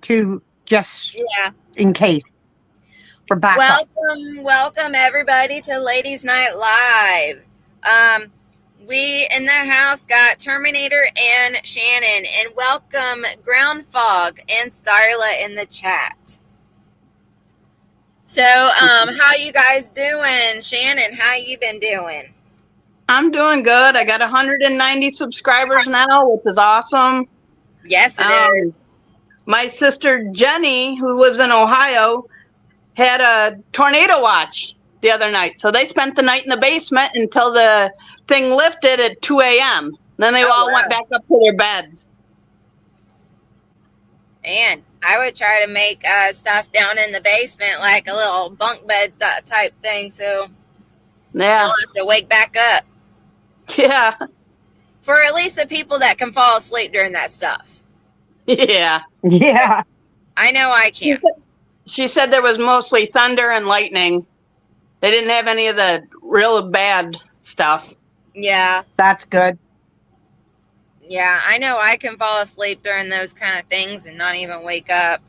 to just Yeah. in case for backup. Welcome everybody to Ladies Night Live. We in the house got Terminator and Shannon, and welcome Ground Fog and Starla in the chat. So, how you guys doing? Shannon, how you been doing? I'm doing good. I got 190 subscribers now, which is awesome. Yes, it is. My sister Jenny, who lives in Ohio, had a tornado watch the other night. So they spent the night in the basement until the thing lifted at 2 a.m. Then they all went back up to their beds. And I would try to make stuff down in the basement, like a little bunk bed type thing, so yeah, you'll have to wake back up. Yeah. For at least the people that can fall asleep during that stuff. Yeah. Yeah. I know I can't. She said there was mostly thunder and lightning. They didn't have any of the real bad stuff. Yeah. That's good. Yeah, I know I can fall asleep during those kind of things and not even wake up.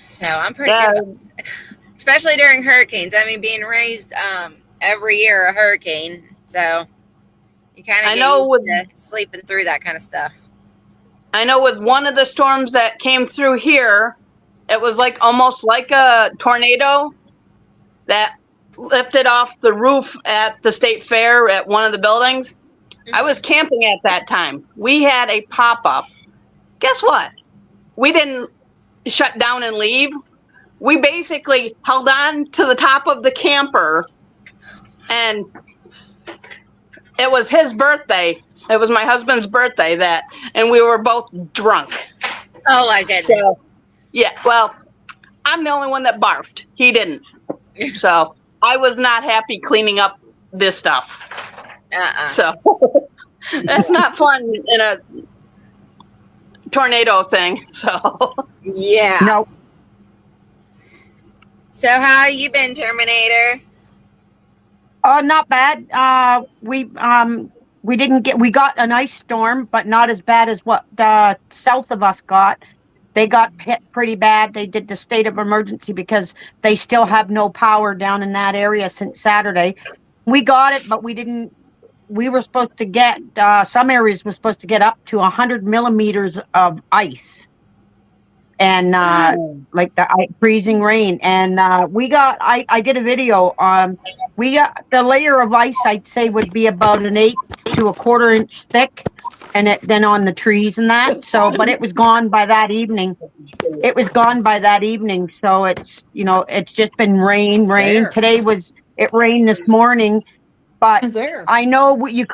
So I'm pretty good. Especially during hurricanes. I mean, being raised every year a hurricane. So you kind of get used to sleeping through that kind of stuff. I know with one of the storms that came through here, it was like almost like a tornado that lifted off the roof at the state fair at one of the buildings. I was camping at that time. We had a pop-up. Guess what? We didn't shut down and leave. We basically held on to the top of the camper, and it was his birthday. It was my husband's birthday and we were both drunk. Oh my goodness. So, yeah, well, I'm the only one that barfed. He didn't. So I was not happy cleaning up this stuff. So that's not fun in a tornado thing. So yeah. Nope. So how you been, Terminator? Not bad. We got an ice storm, but not as bad as what the south of us got. They got hit pretty bad. They did the state of emergency because they still have no power down in that area since Saturday. We got it, but we didn't. We were supposed to get some areas were supposed to get up to 100 millimeters of ice, and like the freezing rain. And we got. I did a video. We got the layer of ice. I'd say would be about an 1/8 to 1/4 inch thick. And then on the trees and that. So, but it was gone by that evening. It was gone by that evening. So it's just been rain. There. Today it rained this morning, but I know you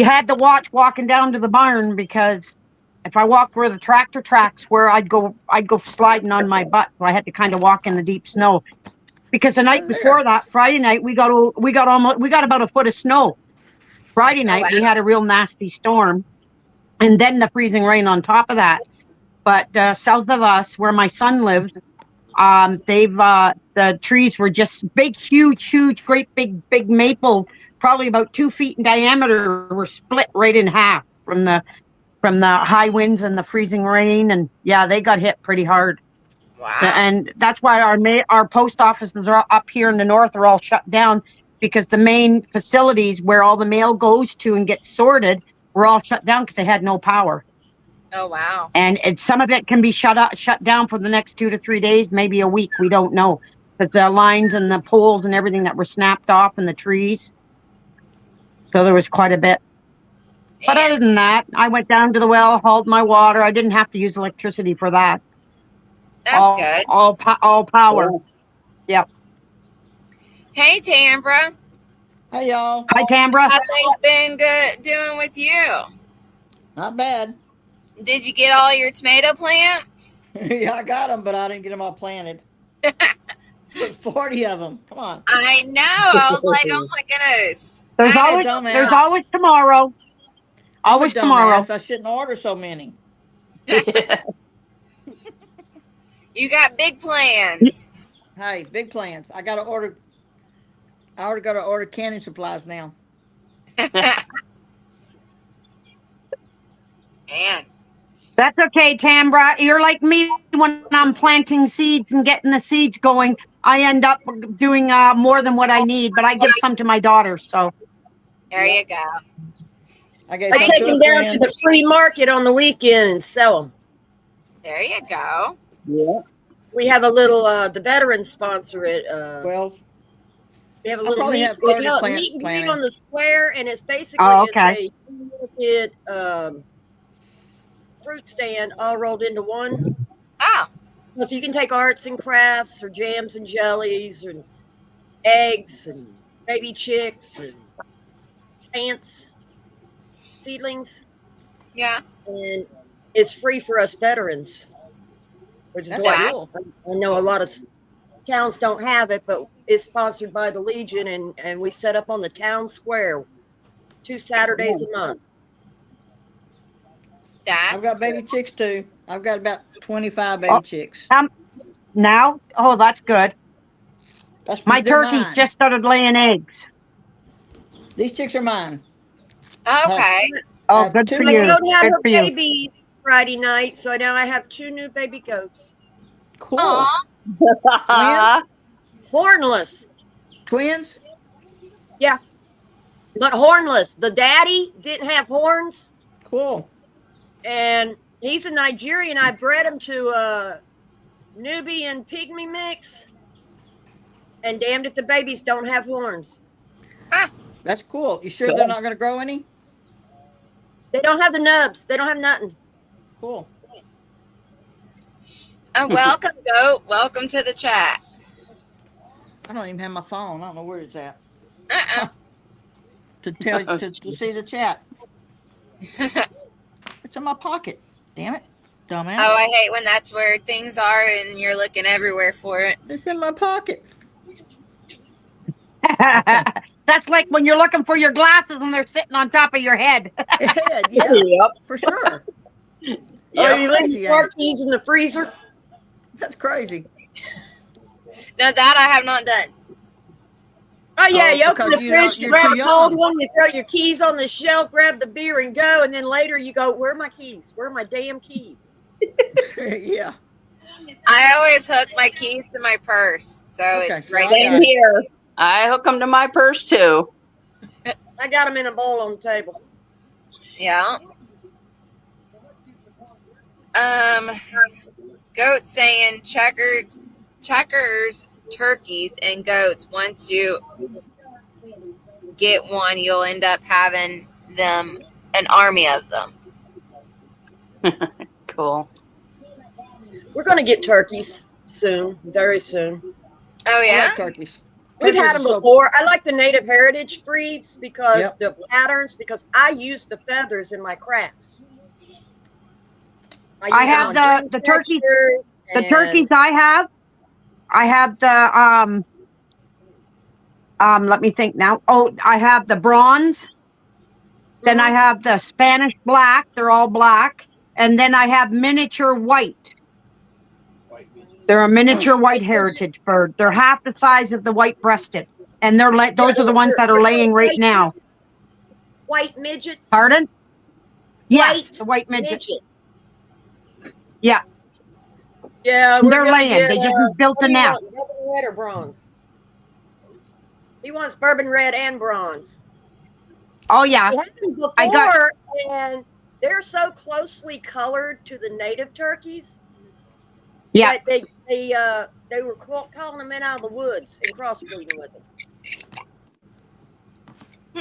had to watch walking down to the barn, because if I walked where the tractor tracks where I'd go sliding on my butt. So I had to kind of walk in the deep snow, because the night before that, Friday night, we got about a foot of snow. Friday night, we had a real nasty storm, and then the freezing rain on top of that. But south of us, where my son lives, the trees were just big, huge, great big maple, probably about 2 feet in diameter, were split right in half from the high winds and the freezing rain. And yeah, they got hit pretty hard. Wow. And that's why our post offices are up here in the north are all shut down, because the main facilities where all the mail goes to and gets sorted were all shut down because they had no power. Oh, wow. And some of it can be shut down for the next 2 to 3 days, maybe a week. We don't know. But the lines and the poles and everything that were snapped off and the trees. So there was quite a bit. But other than that, I went down to the well, hauled my water. I didn't have to use electricity for that. That's good. All power. Cool. Yep. Hey, Tambra. Hey, y'all. Hi, Tambra. How things been doing with you? Not bad. Did you get all your tomato plants? Yeah, I got them, but I didn't get them all planted. Put 40 of them. Come on. I know. I was like, oh my goodness. There's always tomorrow. Always tomorrow. I shouldn't order so many. You got big plans. Hey, big plans. I got to order canning supplies now. Man. That's okay, Tambra. You're like me when I'm planting seeds and getting the seeds going. I end up doing more than what I need, but I give some to my daughters. So There you go. I gave I some take to them a down to friend. the flea market on the weekend and sell them. There you go. Yeah. We have a little, the veterans sponsor it. Well, We have a I little probably meet, have 30 no, plants meet and greet planted. on the square, and it's basically oh, okay. a market, fruit stand all rolled into one. Oh, So you can take arts and crafts, or jams and jellies, and eggs, and baby chicks, and plants, seedlings, yeah. and it's free for us veterans, which is That's what cool. I know a lot of towns don't have it, but it's sponsored by the Legion, and we set up on the town square 2 Saturdays a month. That's I've got baby chicks too. I've got about 25 Oh, baby chicks. now, oh, that's good. My They're turkeys mine. just started laying eggs. These chicks are mine. okay. I Oh, have good two for My you. more. goat had Good her for you. baby Friday night, so now I have 2 new baby goats. Cool. Aw. Twins? Hornless. Twins? Yeah, but hornless. The daddy didn't have horns, Cool. and he's a Nigerian. I bred him to a Nubian pygmy mix, and damned if the babies don't have horns. That's cool. You sure they're not going to grow any? They don't have the nubs. They don't have nothing. Cool. Welcome, goat. Welcome to the chat. I don't even have my phone. I don't know where it's at Uh-uh. to see the chat. It's in my pocket. Damn it. Dumbass. Oh, I hate when that's where things are and you're looking everywhere for it. It's in my pocket. That's like when you're looking for your glasses and they're sitting on top of your head. Head, yeah, Yep. for sure. Oh, Yep. you leave Crazy, your car ain't it? keys in the freezer? That's crazy. Now that I have not done. Oh, yeah, Oh, you open because the fridge, you you're grab too a cold young. one, you throw your keys on the shelf, grab the beer, and go. And then later you go, where are my keys? Where are my damn keys? Yeah. I always hook my keys to my purse, so Okay, it's so right I there. Same here. I hook them to my purse too. I got them in a bowl on the table. Yeah. Goat saying checkers, turkeys, and goats. Once you get one, you'll end up having them an army of them. Cool. We're going to get turkeys soon, very soon. Oh I yeah. like turkeys. We've had Turkeys them are so- before. I like the native heritage breeds because Yep. the patterns, because I use the feathers in my crafts. I use have them on the dream turkeys. textures The and- turkeys I have the let me think now. Oh, I have the bronze. Then I have the Spanish black. They're all black. And then I have miniature white. They're a miniature white heritage bird. They're half the size of the white breasted. And those are the ones that are laying right now. White midgets. Pardon? Yes, White the white midget. midget. Yeah. Yeah, And we're they're gonna laying. get, They just built what a do you nest. want, bourbon red or bronze? He wants bourbon red and bronze. Oh yeah. We had them I got- before, and they're so closely colored to the native turkeys. Yeah. that they were calling them in out of the woods and crossbreeding with them.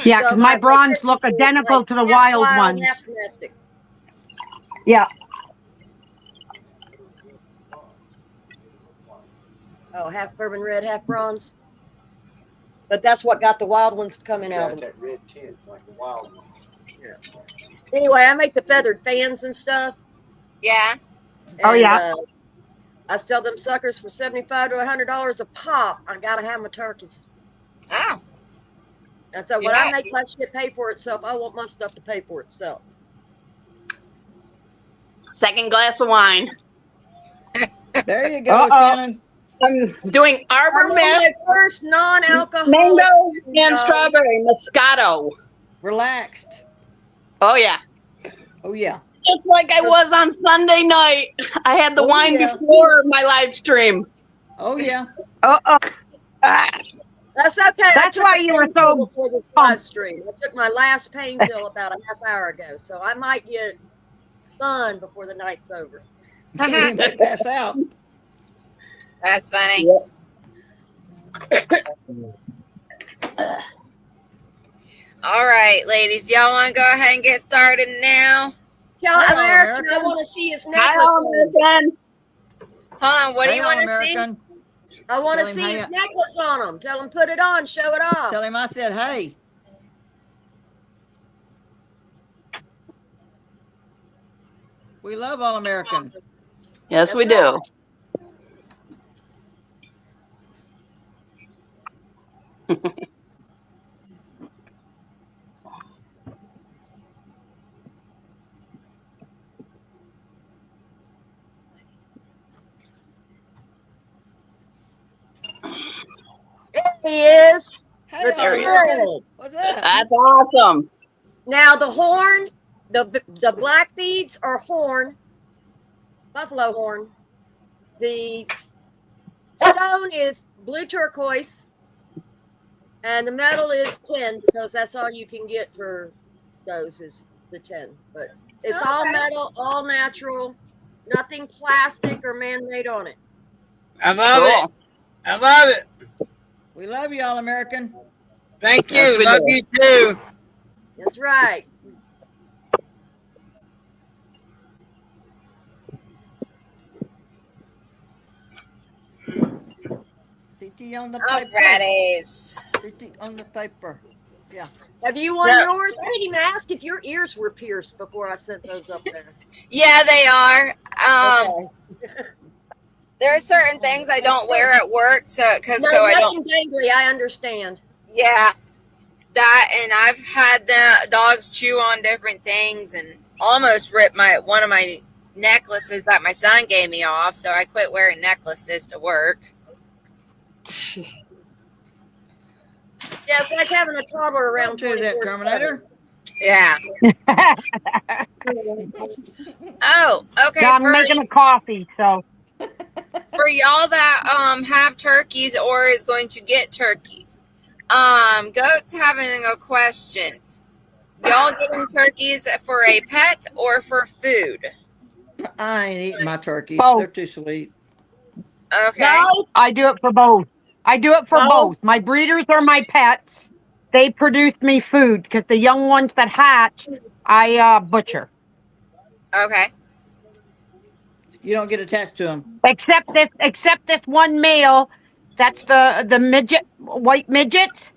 Yeah, So because my bronze turkeys look were identical like to the half wild ones. half domestic. Yeah. Oh, half bourbon red, half bronze. But that's what got the wild ones coming out of them. That red tint, like the wild one. Yeah. Anyway, I make the feathered fans and stuff. Yeah. Oh, And, yeah. I sell them suckers for $75 to $100 a pop. I gotta have my turkeys. Oh. That's when Yeah. I make my shit pay for itself. I want my stuff to pay for itself. Second glass of wine. There you go, Uh-oh. Shannon. I'm doing Arbor I'm on Mist, my first non-alcoholic. mango, and No. strawberry Moscato. Relaxed. Oh yeah. Oh, yeah. Just like I was on Sunday night. I had the Oh, wine yeah. before my live stream. Oh, yeah. Uh-oh. That's okay. I That's took why a you were pain pill so before this pumped. live stream. I took my last pain pill about a half hour ago, so I might get done before the night's over. You might pass out. That's funny. All right, ladies, y'all want to go ahead and get started now? Tell Hi, American, I All-American. want to see his Hi, necklace. all American. Hold on. What do Hey, you want to see? All-American. I want to Tell him see how his you- necklace on him. Tell him put it on, show it off. Tell him I said, hey. We love All-American. Yes, we That's do. There he is. Hey, Let's There he is. All-American. What's up? That's awesome. Now the horn, the black beads are horn, buffalo horn. The stone is blue turquoise, and the metal is tin because that's all you can get for those is the tin. But it's all metal, all natural, nothing plastic or man-made on it. I love it. Cool. I love it. We love you, All-American. Thank you. Yes, we love do. you too. That's right. TT on the All paper. righties. TT on the paper. Yeah. Have you won Yeah. yours? I didn't even ask if your ears were pierced before I sent those up there. Yeah, they are. Okay. There are certain things I don't wear at work, so I don't. Nothing dangly, I understand. Yeah, that, and I've had the dogs chew on different things and almost ripped one of my necklaces that my son gave me off. So I quit wearing necklaces to work. Yeah, it's like having a toddler around Don't do that, 24/7. Terminator. Yeah. Oh, okay. Yeah, I'm for, making a coffee, so for y'all that have turkeys or is going to get turkeys, Goat's having a question. Y'all getting turkeys for a pet or for food? I ain't eating my turkeys. Both. They're too sweet. Okay. No, I do it for both. I do it for No. both. My breeders are my pets. They produce me food because the young ones that hatch, I butcher. Okay. You don't get attached to them. Except this one male. That's the midget, white midgets.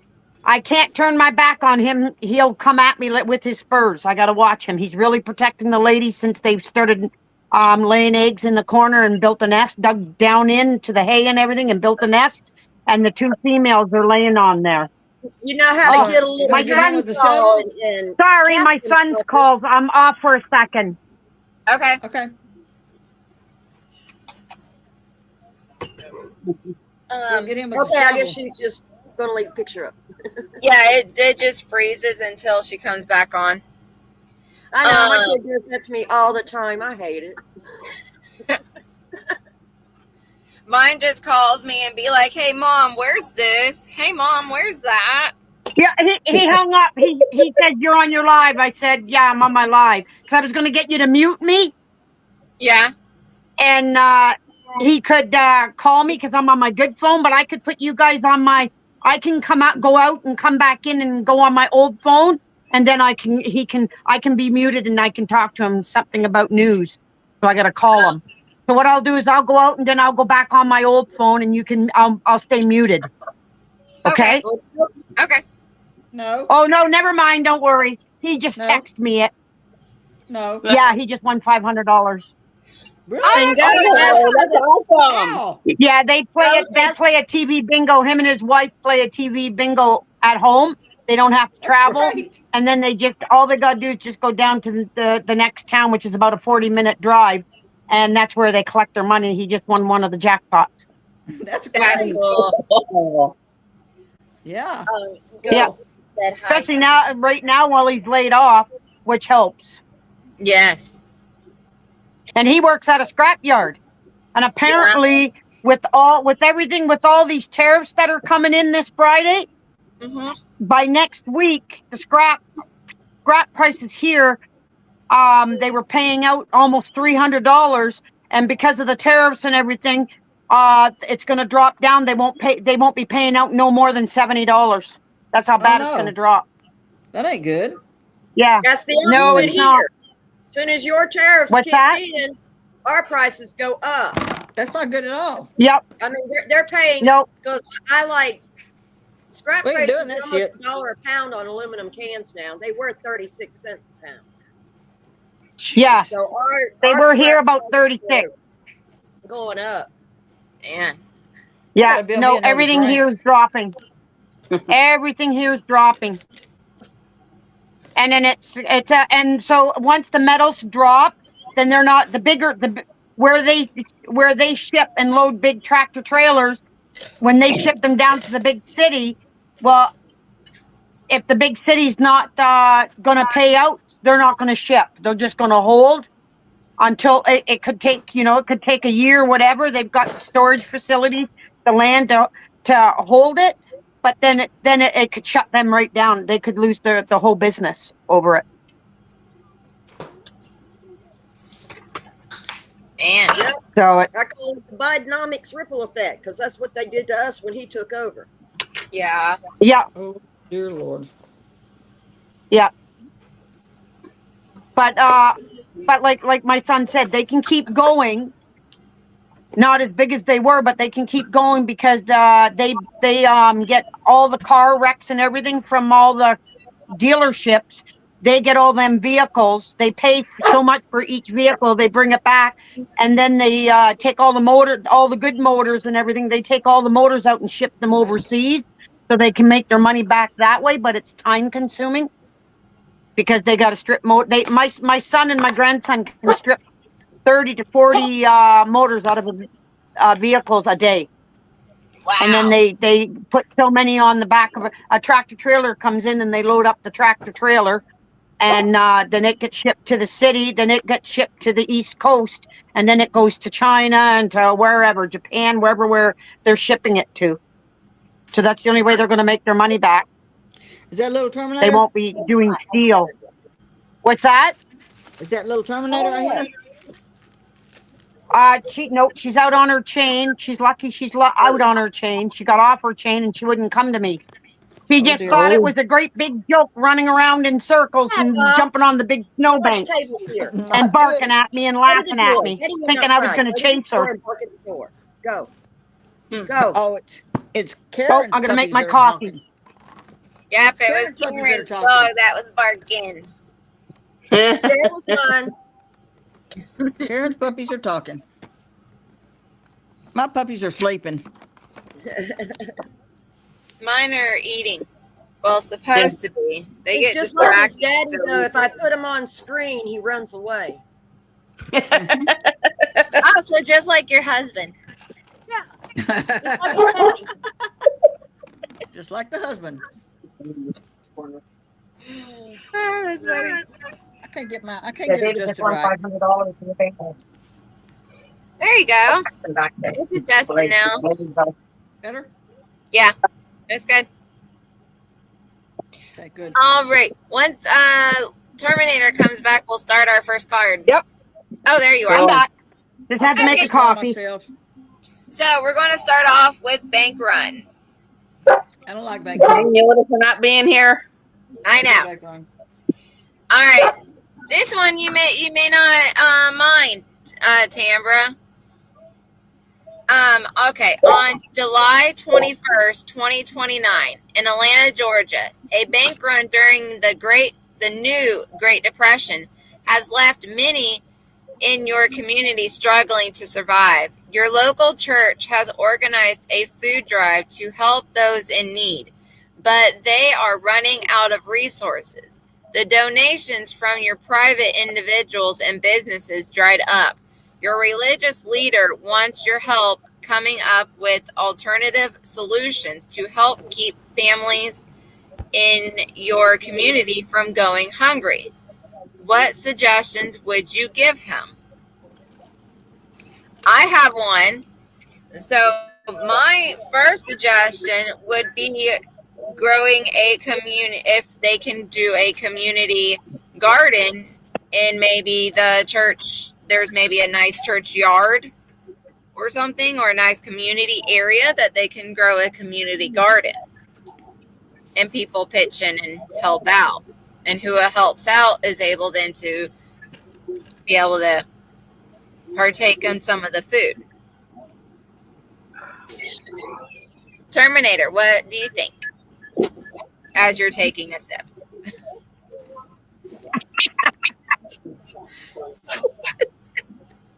I can't turn my back on him. He'll come at me with his spurs. I got to watch him. He's really protecting the ladies since they've started laying eggs in the corner and built a nest, dug down into the hay and everything, and built a nest. And the two females are laying on there. you know how to Oh, get a you little my gonna get him son- with the saw shovel? and Sorry, my Captain son's Fuckers. calls. I'm off for a second. Okay. Okay. So get him with Okay, the I shovel. guess she's just gonna leave the picture up. Yeah, it just freezes until she comes back on. I know my kid does that to me all the time. I hate it. Mine just calls me and be like, "Hey, mom, where's this? Hey, mom, where's that?" Yeah, he hung up. He said, "You're on your live." I said, "Yeah, I'm on my live." Because I was going to get you to mute me. Yeah. And he could call me because I'm on my good phone, but I could put you guys on my. I can go out and come back in and go on my old phone, and then I can be muted and I can talk to him something about news. So I got to call him. So what I'll do is I'll go out and then I'll go back on my old phone, and I'll stay muted. Okay? Okay. No. Oh no, never mind. Don't worry. He just No. texted me it. No. Yeah, he just won $500. Really? Oh, that's Oh, that's awesome. Wow. Yeah, they play No, it. They that's- play a TV bingo. Him and his wife play a TV bingo at home. They don't have to That's travel, great. and then all they gotta do is just go down to the next town, which is about a 40-minute drive, and that's where they collect their money. He just won one of the jackpots. That's That's great. cool. Yeah. Go. Yeah. Said hi Especially to- now, right now, while he's laid off, which helps. Yes. and he works at a scrapyard. And apparently, with all these tariffs that are coming in this Friday, by next week, the scrap prices here, they were paying out almost $300, and because of the tariffs and everything, it's going to drop down. They won't be paying out no more than $70. That's how bad it's going to drop. That ain't good. Yeah. That's the No, opposite it's here. not. As soon as your tariffs What's kick that? in, our prices go up. That's not good at all. Yep. I mean, they're paying Nope. because I like scrap We ain't prices doing that almost shit. $1 a pound on aluminum cans now. They were 36 cents a pound. Yeah. So They our were here scrap about prices 36. are going up. Man. Yeah. gotta build me No, another everything drink. here is dropping. Everything here is dropping. And then and so once the metals drop, then they're not where they ship and load big tractor trailers. When they ship them down to the big city, well, if the big city's not going to pay out, they're not going to ship. They're just going to hold until it could take, it could take a year, whatever. They've got the storage facilities, the land to hold it, but then it could shut them right down. They could lose the whole business over it. Man. Yep. So I call it the Bidenomics ripple effect because that's what they did to us when he took over. Yeah. yeah, Oh, dear Lord. yeah. But like my son said, they can keep going. Not as big as they were, but they can keep going because they get all the car wrecks and everything from all the dealerships. They get all them vehicles. They pay so much for each vehicle. They bring it back, and then they take all the good motors and everything. They take all the motors out and ship them overseas, so they can make their money back that way. But it's time consuming because they got to strip my son and my grandson can strip 30 to 40 motors out of vehicles a day. Wow. And then they put so many on the back of a tractor trailer comes in and they load up the tractor trailer. And then it gets shipped to the city, then it gets shipped to the East Coast, and then it goes to China and to wherever, Japan, where they're shipping it to. So that's the only way they're going to make their money back. Is that little Terminator? They won't be doing steel. What's that? Is that little Terminator right here? She's out on her chain. She's lucky she's out on her chain. She got off her chain and she wouldn't come to me. She just dear. thought it was a great big joke running around in circles and jumping on the big snowbank Tables here. and barking at me and Go to the laughing at door. me, Eddie went thinking I was outside. going to Go to the chase door her. and bark at the door. Go. Go. Oh, it's Karen's I'm going to make puppies my that are coffee. talking. Yep, it Karen's was puppies Karen's are dog talking. that was barking. Yeah, it was fun. Karen's puppies are talking. My puppies are sleeping. Mine are eating. Well, supposed to be. They He's get just like his distracted daddy, so though. If I easily. put him on screen, he runs away. Oh, so just like your husband. Just like his daddy. Just like the husband. Oh, that's funny. I can't get it adjusted right. $500 in the bank. There you go. It's adjusted now. Better? Yeah, it's good. Okay, good. All right. Once Terminator comes back, we'll start our first card. Yep. Oh, there you I'm are. back. Just had to make a Okay. coffee. Myself. So we're going to start off with Bank Run. I don't like back I knew it for not being here. I know. All right. This one you may not mind, Tambra. Okay. On July 21st, 2029, in Atlanta, Georgia, a bank run during the new Great Depression has left many in your community struggling to survive. Your local church has organized a food drive to help those in need, but they are running out of resources. The donations from your private individuals and businesses dried up. Your religious leader wants your help coming up with alternative solutions to help keep families in your community from going hungry. What suggestions would you give him? I have one. So my first suggestion would be growing a community, if they can do a community garden in maybe the church. There's maybe a nice church yard or something, or a nice community area that they can grow a community garden, and people pitch in and help out, and who helps out is able then to be able to partake in some of the food. Terminator, what do you think as you're taking a sip?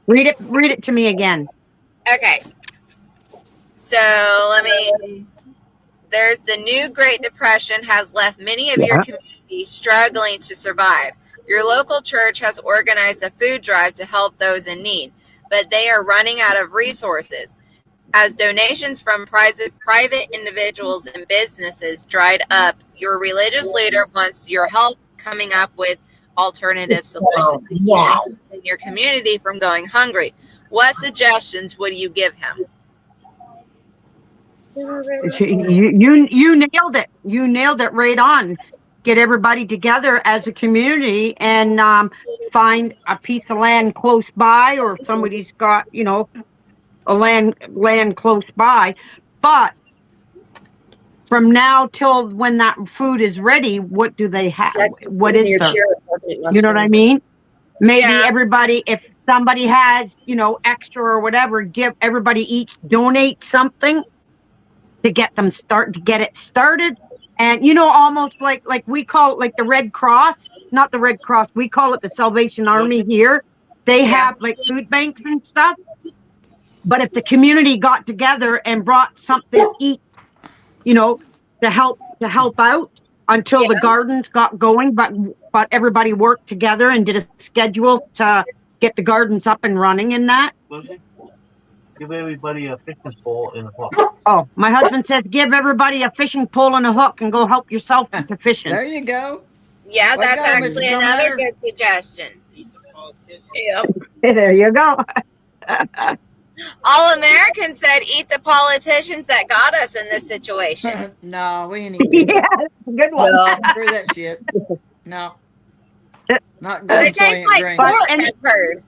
Read it to me again. Okay. So there's the new Great Depression has left many of your communities struggling to survive. Your local church has organized a food drive to help those in need, but they are running out of resources. As donations from private individuals and businesses dried up, your religious leader wants your help coming up with alternative solutions to keep your community from going hungry. What suggestions would you give him? You nailed it. You nailed it right on. Get everybody together as a community and find a piece of land close by, or if somebody's got, a land close by. But from now till when that food is ready, what do they have? What is there? You know what I mean? Maybe everybody, if somebody has, extra or whatever, give everybody each donate something to get it started. And almost like we call it, like the Red Cross, not the Red Cross, we call it the Salvation Army here. They have like food banks and stuff. But if the community got together and brought something each, to help out until the gardens got going, but everybody worked together and did a schedule to get the gardens up and running and that. Give everybody a fishing pole and a hook. Oh, my husband says give everybody a fishing pole and a hook and go help yourself to fishing. There you go. Yeah, Way to that's go, actually Mrs. another Dominator. good suggestion. Yep. There you go. All American said eat the politicians that got us in this situation. No, we ain't eating it. Yeah, good one. Well, Screw that shit. No. Not They good for taste you, like drink. pork, and- I've heard.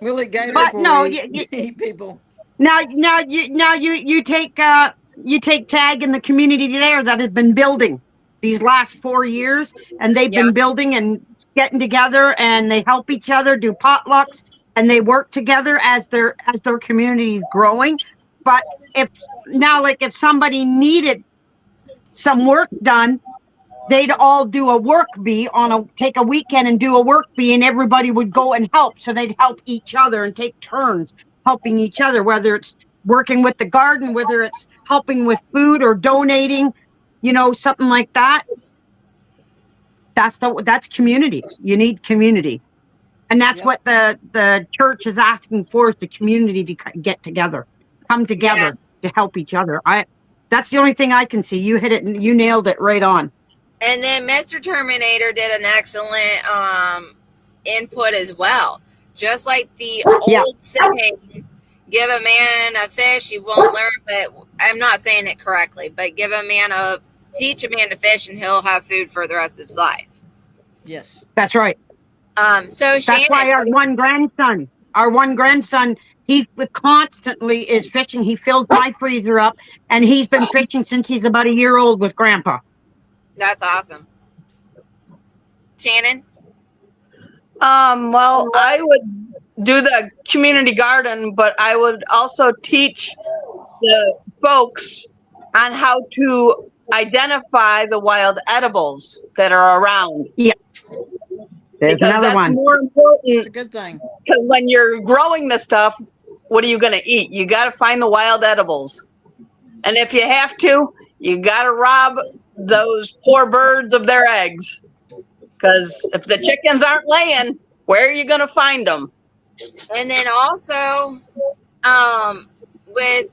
We'll eat gator But before no, we eat people. Now you take tag in the community there that has been building these last 4 years, and they've been building and getting together, and they help each other do potlucks, and they work together as their community is growing. But if somebody needed some work done, they'd all do a work bee take a weekend and do a work bee, and everybody would go and help. So they'd help each other and take turns helping each other, whether it's working with the garden, whether it's helping with food or donating, something like that. That's community. You need community. And that's what the church is asking for, is the community to get together, come together to help each other. That's the only thing I can see. You hit it, and you nailed it right on. And then Mr. Terminator did an excellent input as well. Just like the old saying, give a man a fish, he won't learn. But I'm not saying it correctly, but teach a man to fish and he'll have food for the rest of his life. Yes. That's right. So that's Shannon, why our one grandson, he constantly is fishing. He fills my freezer up, and he's been fishing since he's about a year old with Grandpa. That's awesome. Shannon? Well, I would do the community garden, but I would also teach the folks on how to identify the wild edibles that are around. Yeah. There's because another that's one. more important. It's a good thing. Because when you're growing the stuff, what are you going to eat? You got to find the wild edibles. And if you have to, you got to rob those poor birds of their eggs. Because if the chickens aren't laying, where are you going to find them? And then also, with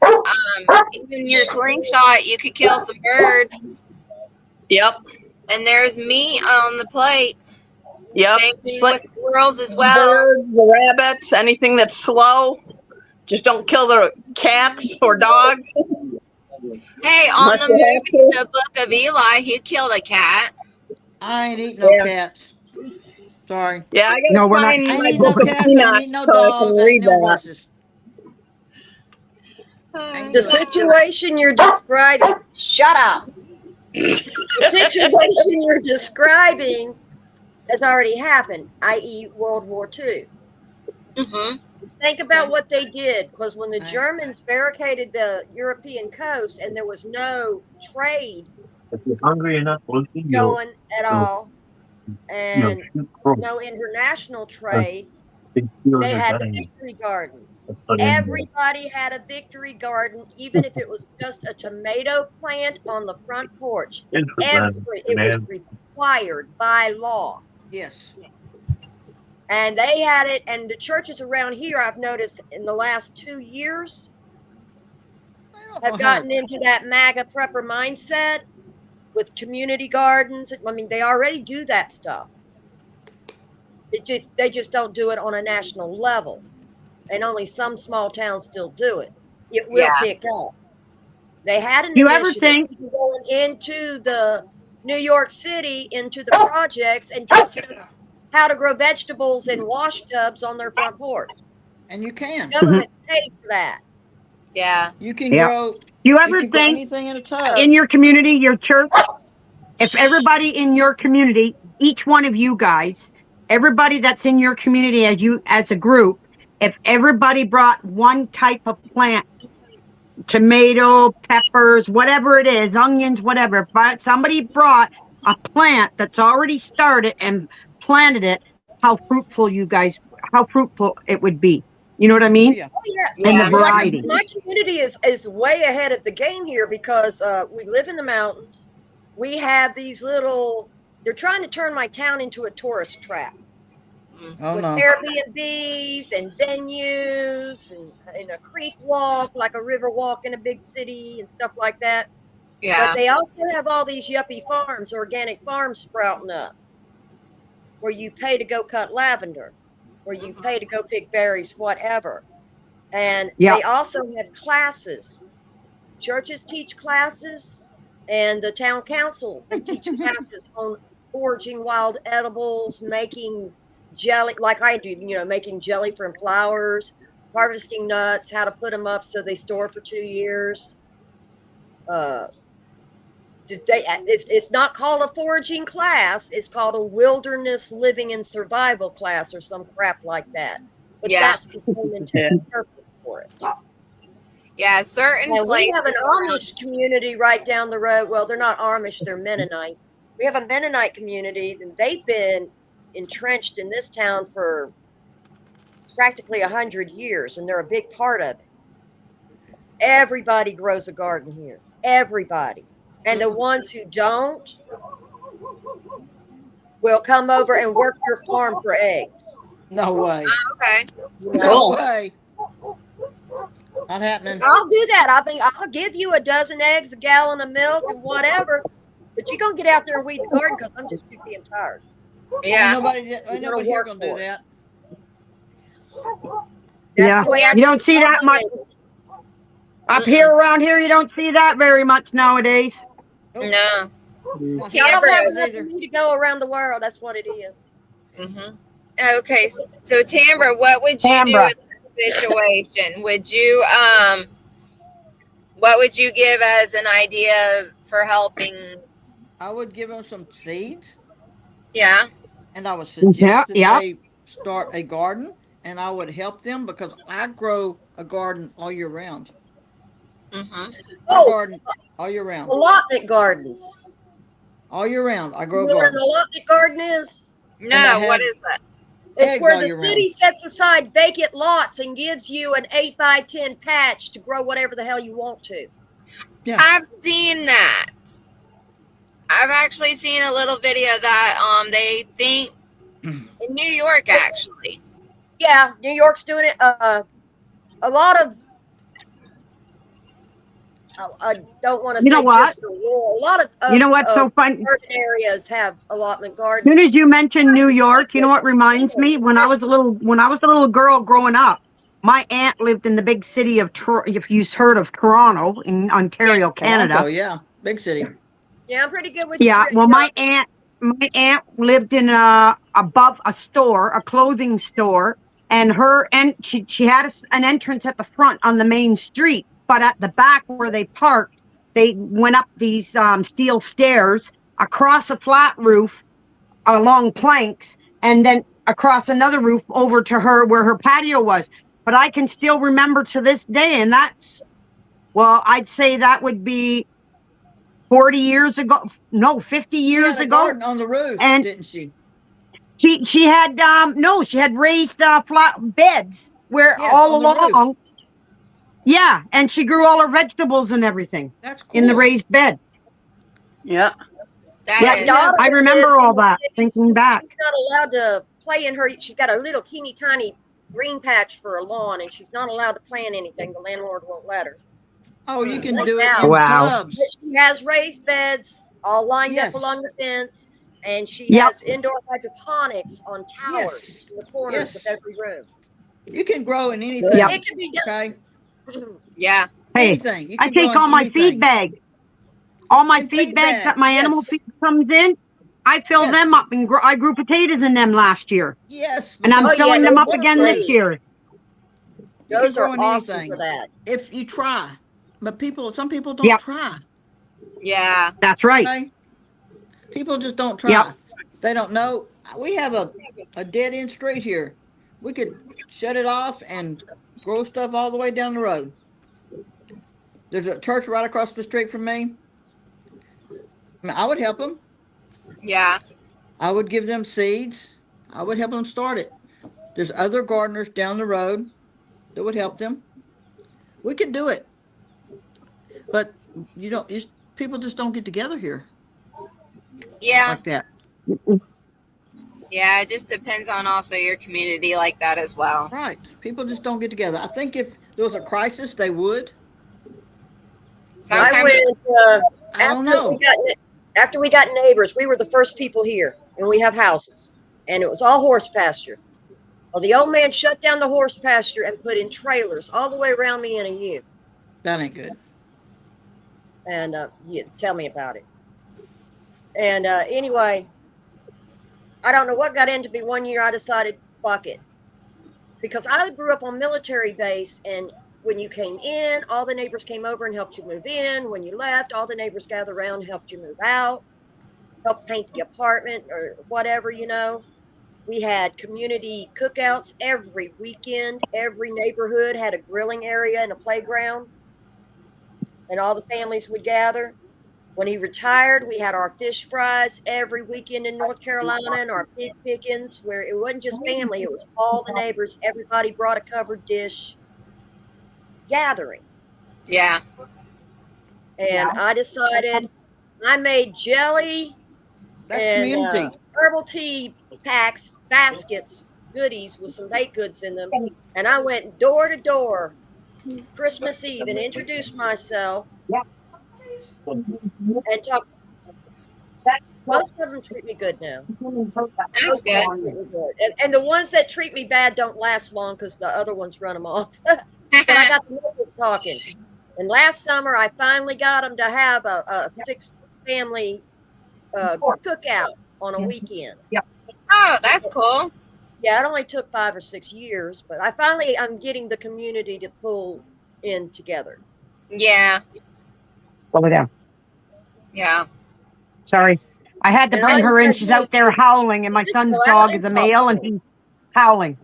even your slingshot, you could kill some birds. Yep. And there's meat on the plate. Yep. Same thing with squirrels as well. Birds, the rabbits, anything that's slow. Just don't kill the cats or dogs. Hey, on Unless the you have movie, to. The Book of Eli, he killed a cat. I ain't eating no Yeah. cats. Sorry. Yeah, I No, gotta we're not. find I ain't my eating book no of cats. I ain't Enoch eating no so I can dogs. I ain't read no that. horses. The situation you're describing, shut up. The situation you're describing has already happened, i.e., World War II. Mm-hmm. Think about Okay. what they did, because when the Right. Germans barricaded the European coast and there was no trade If you're hungry enough, Lucy, going at you'll, all and shoot crows. no international Because trade, they steal they your had the dining victory gardens. to put in there. Everybody had a victory garden, even if it was just a tomato plant on the front porch. Good for them, It was man. required by law. Yes. And they had it, and the churches around here, I've noticed in the last 2 years, I don't have know how. gotten into that MAGA prepper mindset with community gardens. I mean, they already do that stuff. They just don't do it on a national level, and only some small towns still do it. It will Yeah. pick up. They had an You ever initiative think? even going into the New York City, into the projects, and teaching them how to grow vegetables in wash tubs on their front porch. And you can. Government paid for that. Yeah. You can Yeah. grow. You You ever can grow think anything in a tub. in your community, your church, if everybody in your community, each one of you guys, everybody that's in your community as a group, if everybody brought one type of plant, tomato, peppers, whatever it is, onions, whatever, but somebody brought a plant that's already started and planted it, how fruitful it would be. You know what I Oh mean? yeah. Oh yeah, And the Yeah. like I said, variety. my community is way ahead of the game here because we live in the mountains. We have these little. They're trying to turn my town into a tourist trap Oh with no. Airbnbs and venues and a creek walk, like a river walk in a big city and stuff like that. But Yeah. they also have all these yuppie farms, organic farms sprouting up, where you pay to go cut lavender, where you pay to go pick berries, whatever. And Yeah. they also have classes. Churches teach classes, and the town council, they teach classes on foraging wild edibles, making jelly, like I do, making jelly from flowers, harvesting nuts, how to put them up so they store for 2 years. Uh, it's not called a foraging class. It's called a wilderness living and survival class or some crap like that. But Yeah. that's the same intended purpose for it. Yeah. Certain And we have places an around. Amish community right down the road. Well, they're not Amish, they're Mennonite. We have a Mennonite community, and they've been entrenched in this town for practically 100 years, and they're a big part of it. Everybody grows a garden here. Everybody. And the ones who don't will come over and work your farm for eggs. No way. Okay. No Cool. way. Not happening. I'll do that. I'll give you a dozen eggs, a gallon of milk, and whatever. But you're gonna get out there and weed the garden because I'm just too damn tired. Ain't Yeah. nobody. Ain't You're nobody gonna here work gonna do for it. that. That's Yeah. the way I You do don't see all that my much neighbors. up here around here. You don't see that very much nowadays. Nope. No. Not Y'all don't have Tambra. enough either. for me to go around the world. That's what it is. Mm-hmm. Okay. So Tambra, what would you do Tambra. in this situation? What would you give as an idea for helping? I would give them some seeds, Yeah. and I would Yeah. suggest that Yeah. they start a garden, and I would help them because I grow a garden all year round. Mm-hmm. I Oh, garden all year round. allotment gardens. All year round, I You grow know a what an garden, allotment garden is? and I No. What have is that? It's eggs where all the year city round. sets aside vacant lots and gives you an 8 by 10 patch to grow whatever the hell you want to. Yeah. I've seen that. I've actually seen a little video that they think in New York actually. Yeah, New York's doing it. A lot of I don't want to You know say what? just the rural. A lot You know what's so fun? urban areas have allotment As gardens. soon as you mentioned New York, you know It's what reminds me? When I was a little girl growing up, my aunt lived in the big city of if you've heard of Toronto in Yeah. Ontario, Toronto, Canada. yeah, big city. Yeah, I'm pretty good with Yeah, well, yeah, my aunt lived in above a store, a clothing store, and she had an entrance at the front on the main street, but at the back where they parked, they went up these steel stairs across a flat roof along planks, and then across another roof over to her where her patio was. But I can still remember to this day, and I'd say that would be 40 years ago, no, 50 She had years a ago. garden on the roof, And didn't she? she had no, she had raised flat beds where Yes, all on the roof. along, yeah, and she grew all her vegetables and everything That's in the cool. raised bed. Yeah. That Yeah, my is. daughter I lives remember in all the that, city. thinking back. She's not allowed to play in her. She's got a little teeny tiny green patch for a lawn, and she's not allowed to plant anything. The landlord won't let her. Oh, you can Nice do it house. in Wow. But tubs. she has raised beds all lined up Yes. along the fence, and she Yep. has indoor hydroponics on towers Yes. in the corners of Yes. every room. You can grow in Yep. anything. It can be Okay. done. Yeah. Hey, Anything. You I can grow take in all my feed anything. bags. All my And feed feed bags that bags. my animal Yes. feed comes in, I fill them Yes. up and I grew potatoes in them last year, Yes. and I'm Oh Because yeah, filling those them up are again this wonderful. great. year. You can Those grow are in awesome for anything that. if you try. But some people don't Yep, try. Yeah. that's right. Okay. People just don't Yep. try. They don't know. We have a dead end street here. We could shut it off and grow stuff all the way down the road. There's a church right across the street from me. I mean, I would help them. Yeah. I would give them seeds. I would help them start it. There's other gardeners down the road that would help them. We could do it, but people just don't get together here Yeah. like that. Yeah. It just depends on also your community like that as well. Right? People just don't get together. I think if there was a crisis, they would. But I Sometimes. went I don't know. after we got neighbors. We were the first people here, and we have houses, and it was all horse pasture. Well, the old man shut down the horse pasture and put in trailers all the way around me in a U. That ain't good. And tell me about it. And anyway, I don't know what got into me. One year I decided, fuck it, because I grew up on military base, and when you came in, all the neighbors came over and helped you move in. When you left, all the neighbors gathered around and helped you move out, helped paint the apartment or whatever, We had community cookouts every weekend. Every neighborhood had a grilling area and a playground, and all the families would gather. When he retired, we had our fish fries every weekend in North Carolina and our pig pickings, where it wasn't just family, it was all the neighbors. Everybody brought a covered dish gathering. Yeah. And I decided I made jelly That's and community. herbal tea packs, baskets, goodies with some baked goods in them. And I went door to door Christmas Eve and introduced myself and talked. Most of them treat me good now. That's Most of good. them treat me good. And the ones that treat me bad don't last long because the other ones run them off. But I got the neighbors talking. And last summer, I finally got them to have a 6-family cookout on a weekend. Oh, that's cool. Yeah, it only took 5 or 6 years, but I'm getting the community to pull in together. Yeah. Over there. Yeah. Sorry. I had to And all bring you her in. gotta She's do out is there just howling, and my son's go out dog and is a talk male, to and them. he's howling.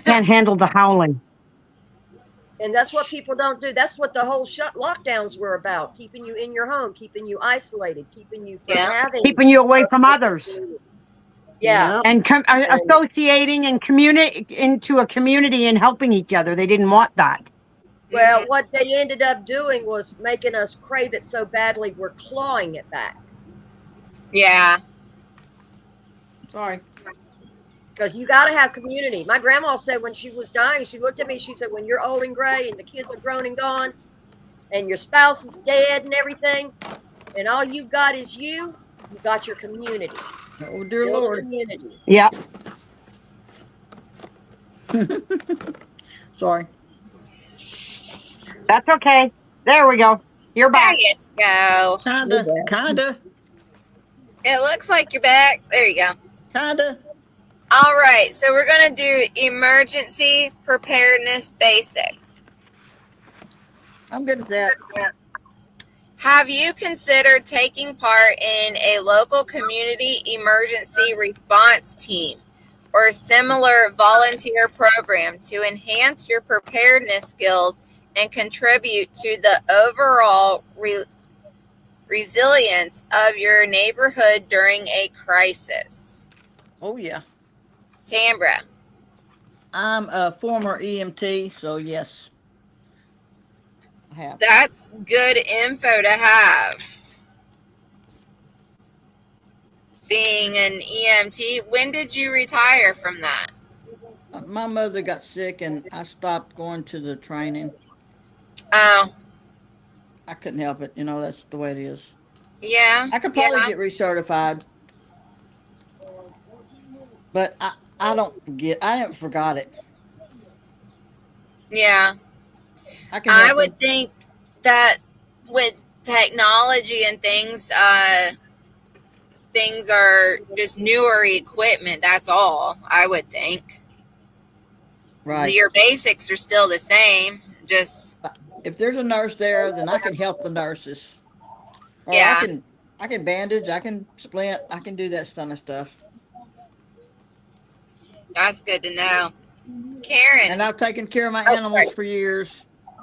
Can't handle the howling. And that's what people don't do. That's what the whole lockdowns were about, keeping you in your home, keeping you isolated, keeping you from Yeah. having Keeping you away a from social others. community. Yeah. And And associating and into a community and helping each other. They didn't want that. well, Mhm. what they ended up doing was making us crave it so badly we're clawing it back. Yeah. Sorry. Because you got to have community. My grandma said when she was dying, she looked at me, she said, when you're old and gray and the kids are grown and gone, and your spouse is dead and everything, and all you got is you got your community. Oh, dear Build Lord. community. Yeah. Sorry. That's okay. There we go. You're There back. you go. Kinda. It looks like you're back. There you go. Kinda. All right, so we're going to do emergency preparedness basics. I'm good at that. Have you considered taking part in a local community emergency response team or similar volunteer program to enhance your preparedness skills and contribute to the overall resilience of your neighborhood during a crisis? Oh, yeah. Tambra. I'm a former EMT, so yes, I have. That's good info to have. Being an EMT, when did you retire from that? My mother got sick and I stopped going to the training. Oh, I couldn't help it. That's the way it is. yeah. I could probably get recertified, but I don't forget. I haven't forgot it. Yeah. I can I help would them. think that with technology and things are just newer equipment. That's all I would think. Right. Your basics are still the same. Just If there's a nurse there, then I can help the nurses. Or yeah. I can bandage, I can splint, I can do that kind of stuff. That's good to know. Karen. And I've taken care of my animals for years.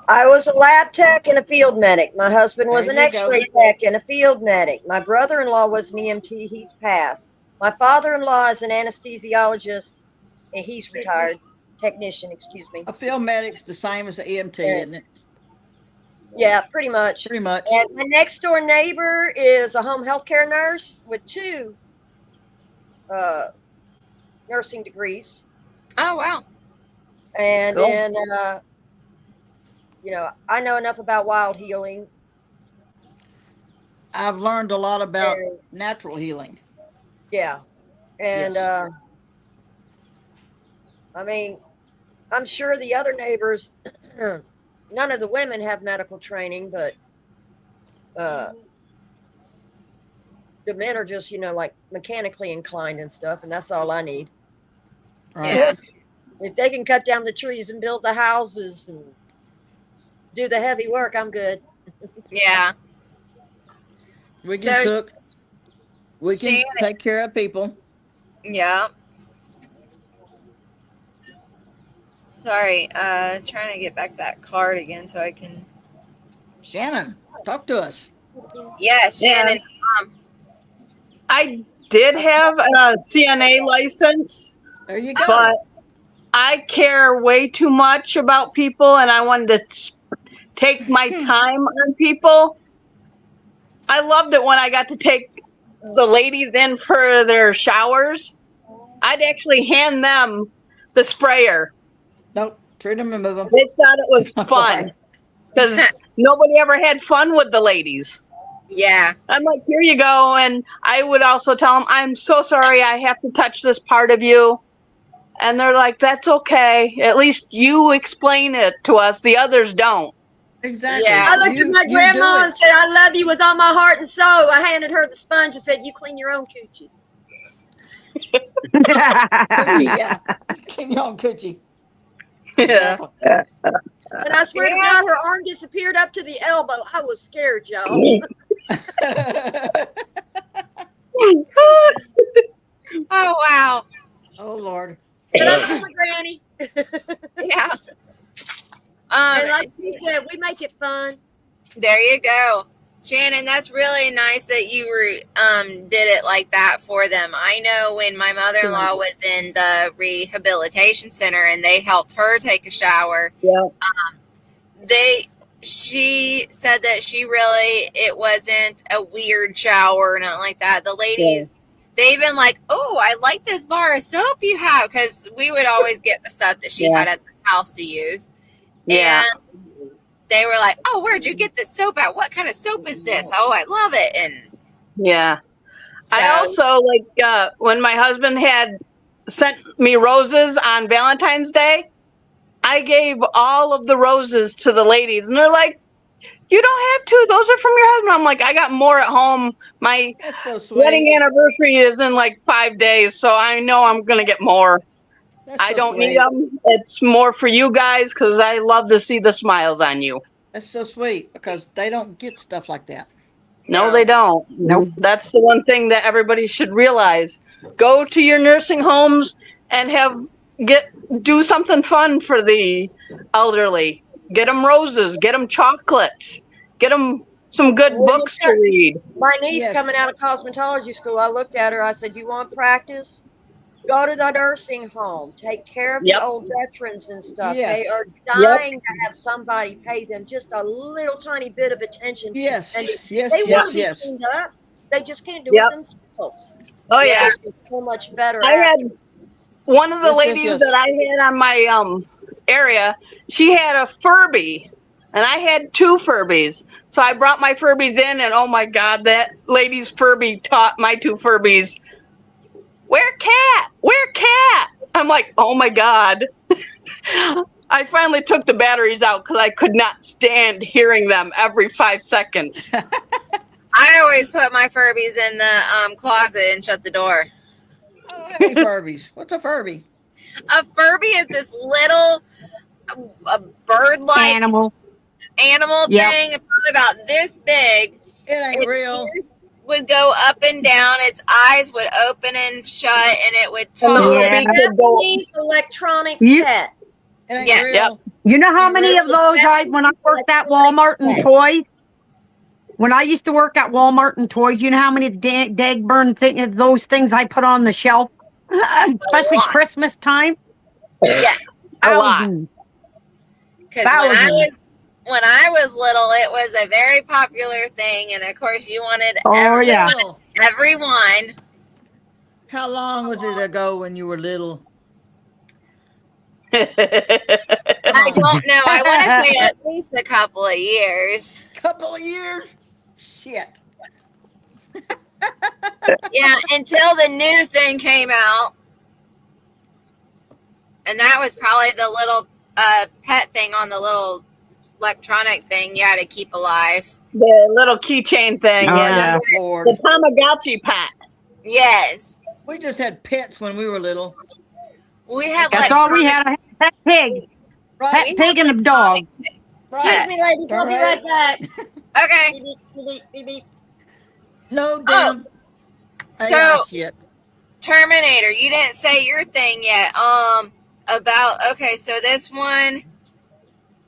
I was a lab tech and a field medic. My husband was There an you go. X-ray tech and a field medic. My brother-in-law was an EMT. He's passed. My father-in-law is an anesthesiologist, and he's retired. Technician, excuse me. A field medic's the same as an EMT, isn't it? Yeah, pretty much. Pretty much. And my next door neighbor is a home health care nurse with 2 nursing degrees. Oh, wow. And Cool. then, I know enough about wild healing. I've learned a lot about natural healing. Yeah. And, Yes. I mean, I'm sure the other neighbors, none of the women have medical training, but the men are just, like mechanically inclined and stuff, and that's all I need. Right. Yeah. If they can cut down the trees and build the houses and do the heavy work, I'm good. Yeah. We can cook. We can Shannon. take care of people. Yeah. Sorry, trying to get back that card again so I can. Shannon, talk to us. Yes, Shannon. I did have a CNA license, There you go. but I care way too much about people, and I wanted to take my time on people. I loved it when I got to take the ladies in for their showers. I'd actually hand them the sprayer. Nope. Treat them and move them. They thought it was I'm fun sorry. because nobody ever had fun with the ladies. Yeah. I'm like, here you go. And I would also tell them, I'm so sorry I have to touch this part of you. And they're like, that's okay. At least you explain it to us. The others don't. Exactly. Yeah. I looked at my grandma and said, I love you with all my heart and soul. I handed her the sponge and said, you clean your own coochie. Coochie, yeah. Clean your own coochie. Yeah. And I swear to God, her arm disappeared up to the elbow. I was scared, y'all. Oh, wow. Oh, Lord. But I love my granny. Yeah. And like you said, we make it fun. There you go. Shannon, that's really nice that you were did it like that for them. I know when my mother-in-law was in the rehabilitation center and they helped her take a shower. Yeah. She said that it wasn't a weird shower or nothing like that. The ladies, they've been like, oh, I like this bar of soap you have, because we would always get the stuff that she had at the house to use. Yeah. And they were like, "Oh, where'd you get this soap at? What kind of soap is this? Oh, I love it." And Yeah. so, I also when my husband had sent me roses on Valentine's Day, I gave all of the roses to the ladies, and they're like, "You don't have to. Those are from your husband." I'm like, "I got more at home. My That's so wedding sweet. anniversary is in like 5 days, so I know I'm gonna get more. That's I so don't need sweet. them. It's more for you guys because I love to see the smiles on you." That's so sweet because they don't get stuff like that. No, they don't. Nope. That's the one thing that everybody should realize. Go to your nursing homes and do something fun for the elderly. Get them roses, get them chocolates, get them some good Well, books to read. my niece Yes. coming out of cosmetology school, I looked at her. I said, "You want practice? Go to the nursing home. Take care of the Yep. old veterans and stuff. Yes. They are Yep. dying to have somebody pay them just a little tiny bit of attention. Yes. And Yes. they want Yes. to be Yes. cleaned up. They just can't do Yep. it themselves. Oh yeah, yeah. It's so much better I had after. one of the Yes. Yes. ladies Yes. that I had on my area, she had a Furby. And I had two Furbies. So I brought my Furbies in, and oh my God, that lady's Furby taught my two Furbies, "Where cat? Where cat?" I'm like, oh my God. I finally took the batteries out because I could not stand hearing them every 5 seconds. I always put my Furbies in the closet and shut the door. I don't have any Furbies. What's a Furby? A Furby is this little a bird-like Animal. animal Yep. thing, probably about this big. It ain't Its real. ears would go up and down. Its eyes would open and shut, and it would And the talk. Yeah. beak would go. Japanese electronic You, pet. It ain't Yeah. real. Yep. you know how Ain't many real. of those when I worked at Walmart and toys, when I used to work at Walmart and toys, you know how many Dagburn those things I put on the shelf, especially lot. Christmas time? Yeah, A lot. Thousands. because Thousands. when I was little, it was a very popular thing, and of course, you wanted Oh yeah. Little. everyone. How long was it ago when you were little? I Come on. don't know. I want to say at least a couple of years. Couple of years? Shit. Yeah, until the new thing came out. And that was probably the little pet thing on the little electronic thing you had to keep alive. The little keychain thing, Oh, yeah. yeah. Lord. The Tamagotchi pet. Yes. We just had pets when we were little. We had That's all we had. I had a pet pig, Right? We pig had and a dog. Excuse Right. me, ladies. I'll be Right. right back. Okay. Beep, beep, beep, beep, beep. No damn. So AI shit. Terminator, you didn't say your thing yet. Okay, so this one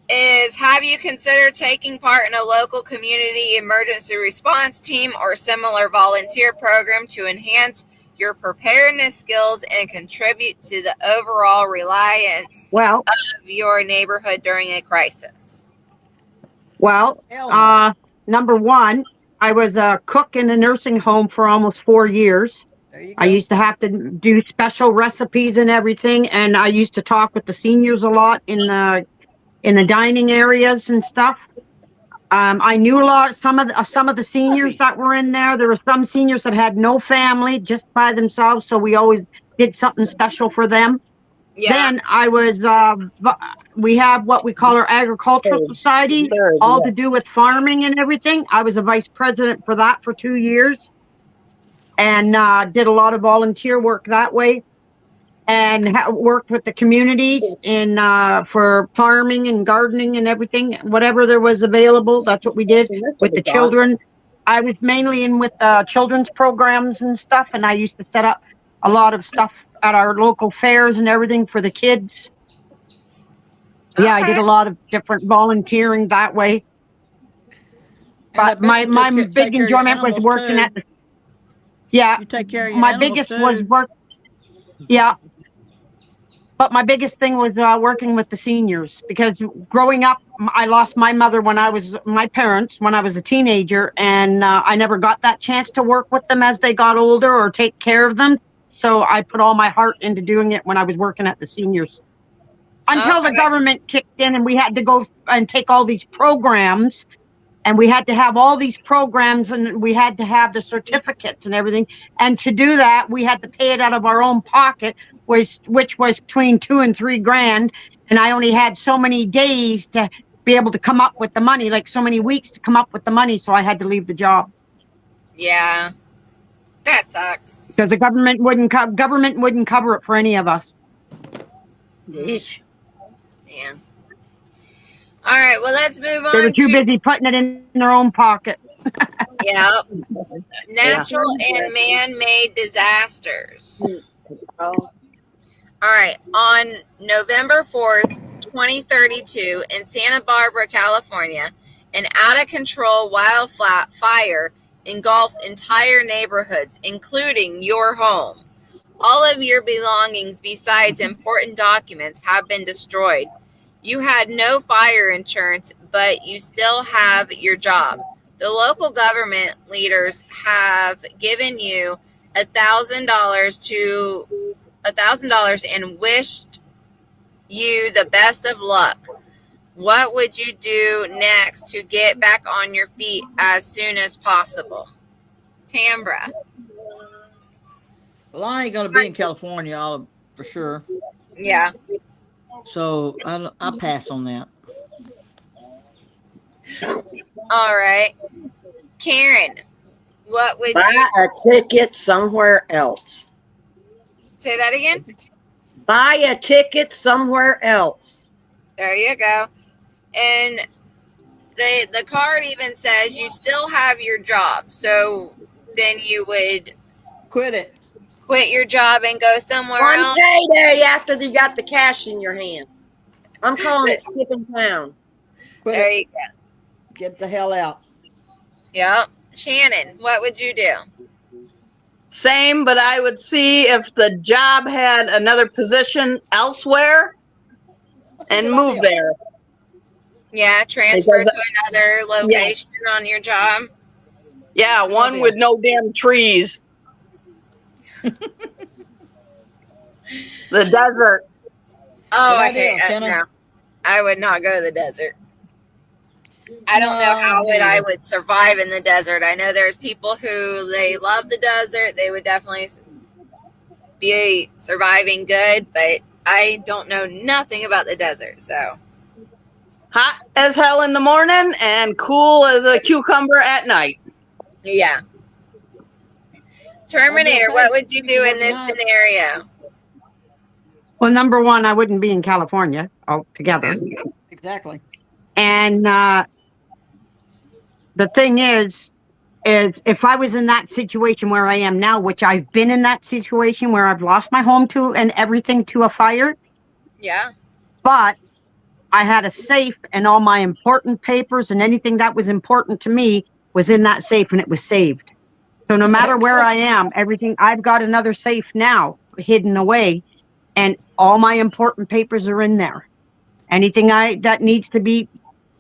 is, have you considered taking part in a local community emergency response team or similar volunteer program to enhance your preparedness skills and contribute to the overall reliance Well, of your neighborhood during a crisis? well, Hell no. number one, I was a cook in a nursing home for almost 4 years. There you I go. used to have to do special recipes and everything, and I used to talk with the seniors a lot in the dining areas and stuff. I knew some of the seniors that were in there. There were some seniors that had no family, just by themselves, so we always did something special for them. Yeah. Then I was, we have what we call our agricultural society, all to do with farming and everything. I was a vice president for that for 2 years, and did a lot of volunteer work that way, and worked with the communities in for farming and gardening and everything, whatever there was available. That's what we did with the children. I was mainly in with children's programs and stuff, and I used to set up a lot of stuff at our local fairs and everything for the kids. Yeah, I did Okay. a lot of different volunteering that way. And I But bet my you my take big care of your enjoyment was animals working at too. yeah. You take care of your My animals biggest was too. work. Yeah, but my biggest thing was working with the seniors, because growing up, I lost my mother my parents when I was a teenager, and I never got that chance to work with them as they got older or take care of them. So I put all my heart into doing it when I was working at the seniors. until the Okay. government kicked in and we had to go and take all these programs, and we had to have all these programs, and we had to have the certificates and everything. And to do that, we had to pay it out of our own pocket, which was between $2 and $3 grand. And I only had so many days to be able to come up with the money, like so many weeks to come up with the money. So I had to leave the job Yeah. That sucks. because the government wouldn't cover it for any of us. Yeesh. Yeah. All right. Well, let's move They were on too to busy putting it in their own pocket. natural and man-made disasters. Oh, All right. On November 4th, 2032, in Santa Barbara, California, an out-of-control wildfire engulfs entire neighborhoods, including your home. All of your belongings, besides important documents, have been destroyed. You had no fire insurance, but you still have your job. The local government leaders have given you $1,000 and wished you the best of luck. What would you do next to get back on your feet as soon as possible? Tambra. Well, I ain't gonna be in California, for sure. Yeah. So I'll pass on that. All right. Karen, what would buy you a ticket somewhere else. say that again? Buy a ticket somewhere else. There you go. And the card even says you still have your job. So then you would Quit it. quit your job and go somewhere One else. payday after you got the cash in your hand. I'm calling it skipping town. Quit There it. you go. Get the hell out. Yep. Shannon, what would you do? Same, but I would see if the job had another position elsewhere That's a and good move idea. there. Yeah, transfer Because- to another location on your job. Yeah, one idea. with no damn trees. The desert. Oh, Good I idea, hate Shannon. no. I would not go to the desert. I don't know how I would survive in the desert. I know there's people who they love the desert. They would definitely be surviving good, but I don't know nothing about the desert. So Hot as hell in the morning and cool as a cucumber at night. yeah. Terminator, okay. what would you do in this Not- scenario? Well, number one, I wouldn't be in California altogether. Exactly. And the thing is if I was in that situation where I am now, which I've been in that situation where I've lost my home to and everything to a fire, Yeah. but I had a safe and all my important papers and anything that was important to me was in that safe and it was saved. So no matter where I am, everything, I've got another safe now hidden away and all my important papers are in there. Anything that needs to be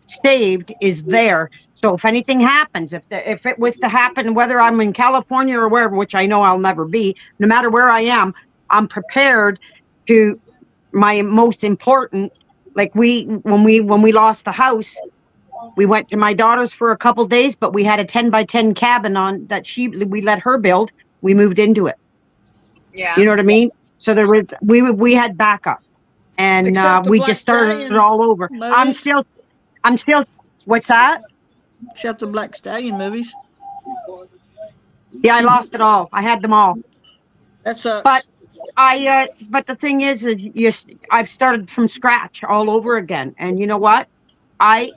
saved is there. So if anything happens, if it was to happen, whether I'm in California or wherever, which I know I'll never be, no matter where I am, I'm prepared to my most important. Like when we lost the house, we went to my daughter's for a couple days, but we had a 10 by 10 cabin on that we let her build. We moved into it. Yeah. You know what I mean? So there was we had backup, and Except the we Black just started Stallion it all over. movies. I'm still. What's that? Except the Black Stallion movies. Yeah, I lost it all. I had them all. That sucks. But but the thing is I've started from scratch all over again. And you know what? I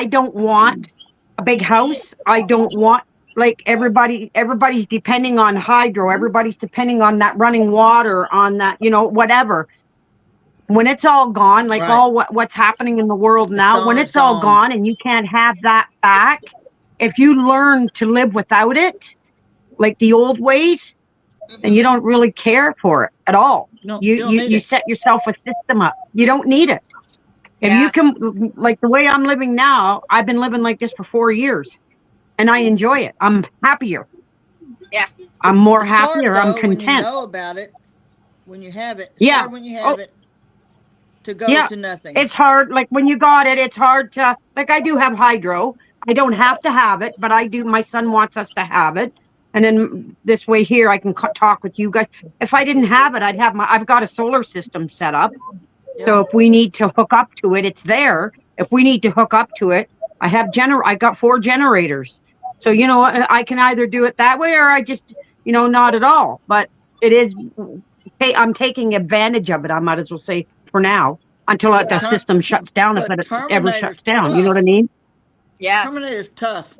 don't want a big house. I don't want like everybody's depending on hydro. Everybody's depending on that running water, on that, whatever. When it's all gone, like Right. all what's happening in the world now, when it's all gone and you can't have that back, if you learn to live without it, like the old ways, then you don't really care for it at all. No, you don't need You it. set yourself a system up. You don't need it. If Yeah. you can, like the way I'm living now, I've been living like this for 4 years and I enjoy it. I'm happier. Yeah. I'm more It's hard, happier. though, I'm when you content. know about it, when you have it. It's Yeah. hard when you have it. to go Yeah, to nothing. it's hard. Like when you got it, it's hard to, like I do have hydro. I don't have to have it, but I do. My son wants us to have it. And then this way here, I can talk with you guys. If I didn't have it, I've got a solar system set up. Yep. So if we need to hook up to it, it's there. If we need to hook up to it, I got 4 generators. So, I can either do it that way or I just, not at all. But it is, hey, I'm taking advantage of it. I might as well say for now until But the system shuts down, if it ever Terminator's shuts down. You know tough. what I mean? Yeah. Terminator's tough.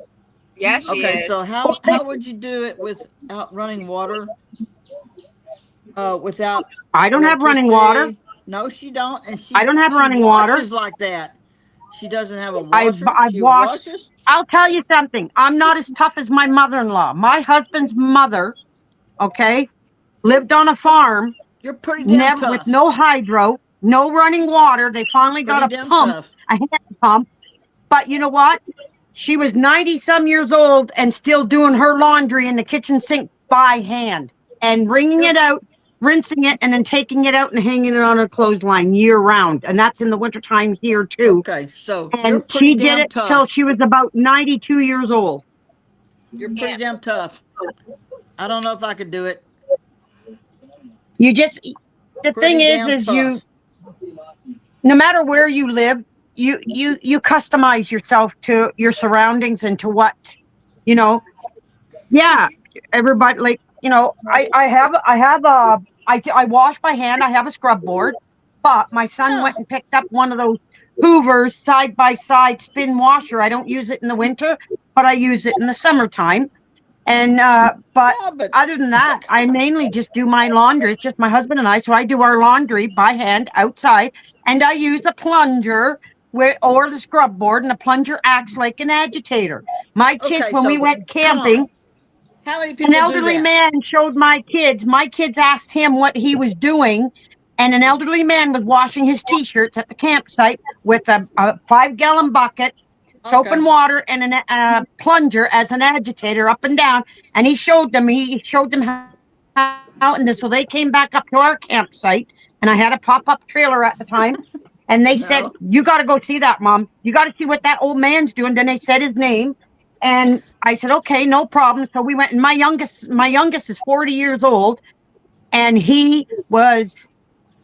Yeah, she Okay, is. so how would you do it without running water? Without I don't have running water. electricity? No, she don't, and I don't have she running water. washes like that. She doesn't have a I've washer. She washed. washes. I'll tell you something. I'm not as tough as my mother-in-law. My husband's mother, okay, lived on a farm, You're pretty damn never with tough. no hydro, no running water. They finally got Pretty a damn pump, tough. a hand pump. But you know what? She was 90 some years old and still doing her laundry in the kitchen sink by hand and wringing it out, rinsing it, and then taking it out and hanging it on her clothesline year round. And that's in the wintertime here too. Okay, so you're And pretty she did damn it till tough. she was about 92 years old. You're pretty damn tough. I don't know if I could do it. You just, the Pretty thing damn is tough. no matter where you live, you customize yourself to your surroundings and to what, you know. Yeah, everybody, like, I wash by hand. I have a scrub board, but my son Yeah. went and picked up one of those Hoovers side by side spin washer. I don't use it in the winter, but I use it in the summertime. And but Yeah, but other than that, I mainly just do my laundry. It's just my husband and I, so I do our laundry by hand outside, and I use a plunger or the scrub board, and the plunger acts like an agitator. My kids, okay, when we so went come on. camping, How many an people do elderly that? man showed my kids. My kids asked him what he was doing, and an elderly man was washing his t-shirts at the campsite with a 5-gallon bucket, soap Okay. and water, and a plunger as an agitator up and down. And he showed them. He showed them how, and so they came back up to our campsite, and I had a pop-up trailer at the time. And they said, No. "You got to go see that, Mom. You got to see what that old man's doing." Then they said his name, and I said, "Okay, no problem." So we went, and my youngest is 40 years old, and he was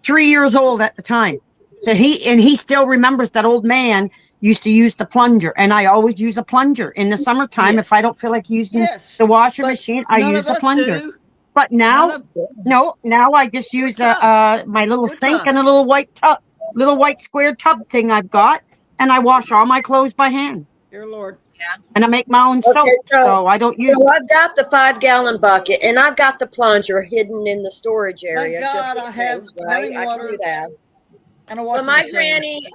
3 years old at the time. So he still remembers that old man used to use the plunger, and I always use a plunger in the summertime. If I Yes. don't feel like using Yes. the washer But machine, I none of use a us plunger. do. But None now, of no, now I just you're use tough. my little You're sink and tough. a little white tub, little white square tub thing I've got, and I wash all my clothes by hand, Dear Lord. and I make my own Okay, soap, so I don't use. so I've got the 5-gallon bucket and I've got the plunger hidden in the storage area. Thank just God in I have case, right? running I can water do that. and a But washing my machine. granny,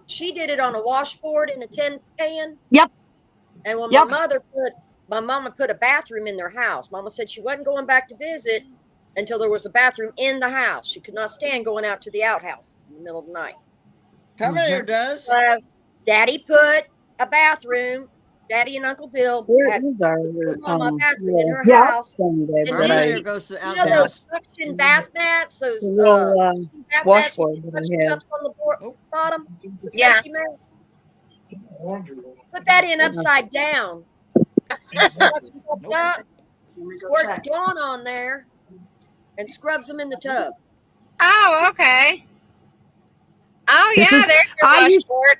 she did it on a washboard in a tin pan. Yep. And when Yep. my mama put a bathroom in their house. Mama said she wasn't going back to visit until there was a bathroom in the house. She could not stand going out to the outhouses in the middle of the night. Terminator does. Daddy put a bathroom. Daddy and Uncle Bill had Mama a bathroom in her Yeah. house. And Terminator then, goes to the you know those outhouse. suction bath mats, those bath mats washboard with the that I suction had. cups on the bottom? The Yeah. safety mat? Put that in upside down. Suction cups up, squirts Dawn on there, and scrubs them in the tub. Oh, okay. Oh, This yeah, is- there's your I used- washboard.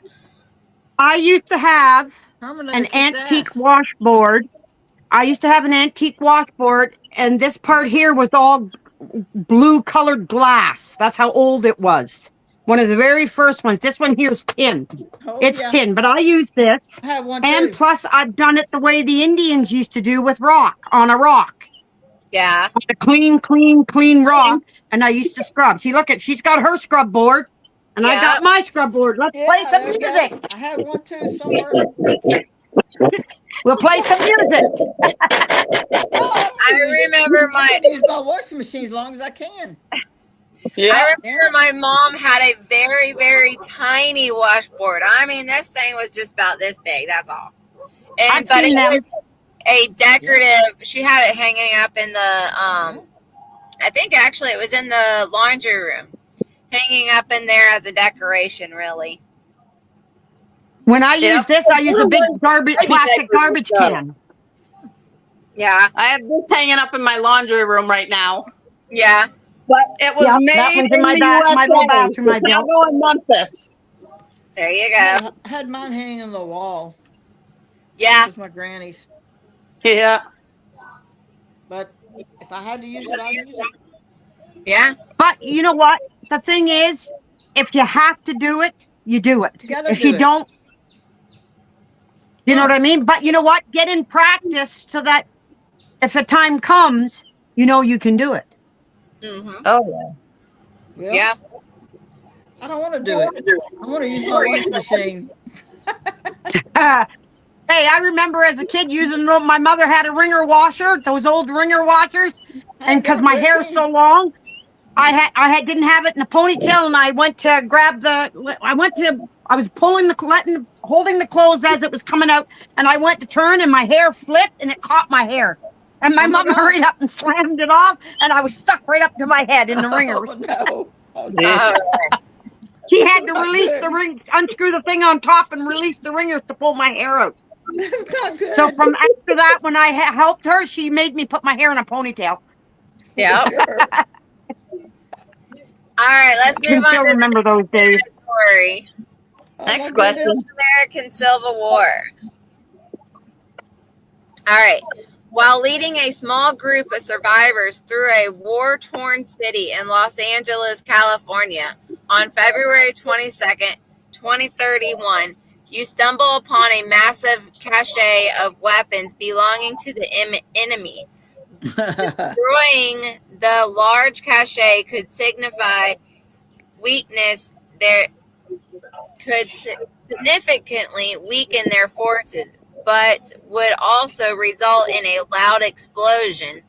I used to have Terminator an kicks antique ass. washboard. I used to have an antique washboard, and this part here was all blue colored glass. That's how old it was. One of the very first ones. This one here is tin. Oh, It's yeah. tin, but I use this. I have one And too. plus, I've done it the way the Indians used to do with rock, on a rock. Yeah. A clean rock. And I used to scrub. See, look she's got her scrub board, and I got Yep. my scrub board. Let's play Yeah, some there you go. music. I have one too somewhere. We'll play some music. I remember I'm my gonna use my washing machine as long as I can. Yeah. I remember my mom had a very, very tiny washboard. I mean, this thing was just about this big. That's all. I've But seen it them. was a decorative. She had it hanging up in the. I think actually it was in the laundry room, hanging up in there as a decoration, really. When I Yep. use this, I use a big plastic garbage can. Yeah. I have this hanging up in my laundry room right now. Yeah. But it was Yep, made that one's in in my the my little USA, bathroom I built. Chicago and Memphis. There you go. I had mine hanging on the wall. Yeah. With my granny's. Yeah. But if I had to use it, I'd use it. Yeah. But you know what? The thing is, if you have to do it, you do it. You gotta If do you it. don't, you know No. what I mean? But you know what? Get in practice so that if a time comes, you know you can do it. Mm-hmm. Oh yeah. Well, Yeah. I don't want to do it. I want to use my washing machine. Hey, I remember as a kid using my mother had a wringer washer, those old wringer washers, I and got because them my with hair's me. so long, didn't have it in a ponytail, and I went to grab I was holding the clothes as it was coming out, and I went to turn, and my hair flipped, and it caught my hair. And my Oh my mom hurried gosh. up and slammed it off, and I was stuck right up to my head in the ringers. Oh no. Oh, no. Yes. She had to Not release good. the ring, unscrew the thing on top, and release the ringers to pull my hair out. That's not good. So from after that, when I helped her, she made me put my hair in a ponytail. Yeah. Sure. All right, let's I can move on still to remember those the days. story. Oh, Next my question. goodness. American Civil War. All right. While leading a small group of survivors through a war-torn city in Los Angeles, California, on February 22nd, 2031, you stumble upon a massive cache of weapons belonging to the enemy. Destroying the large cache could signify weakness there could significantly weaken their forces, but would also result in a loud explosion,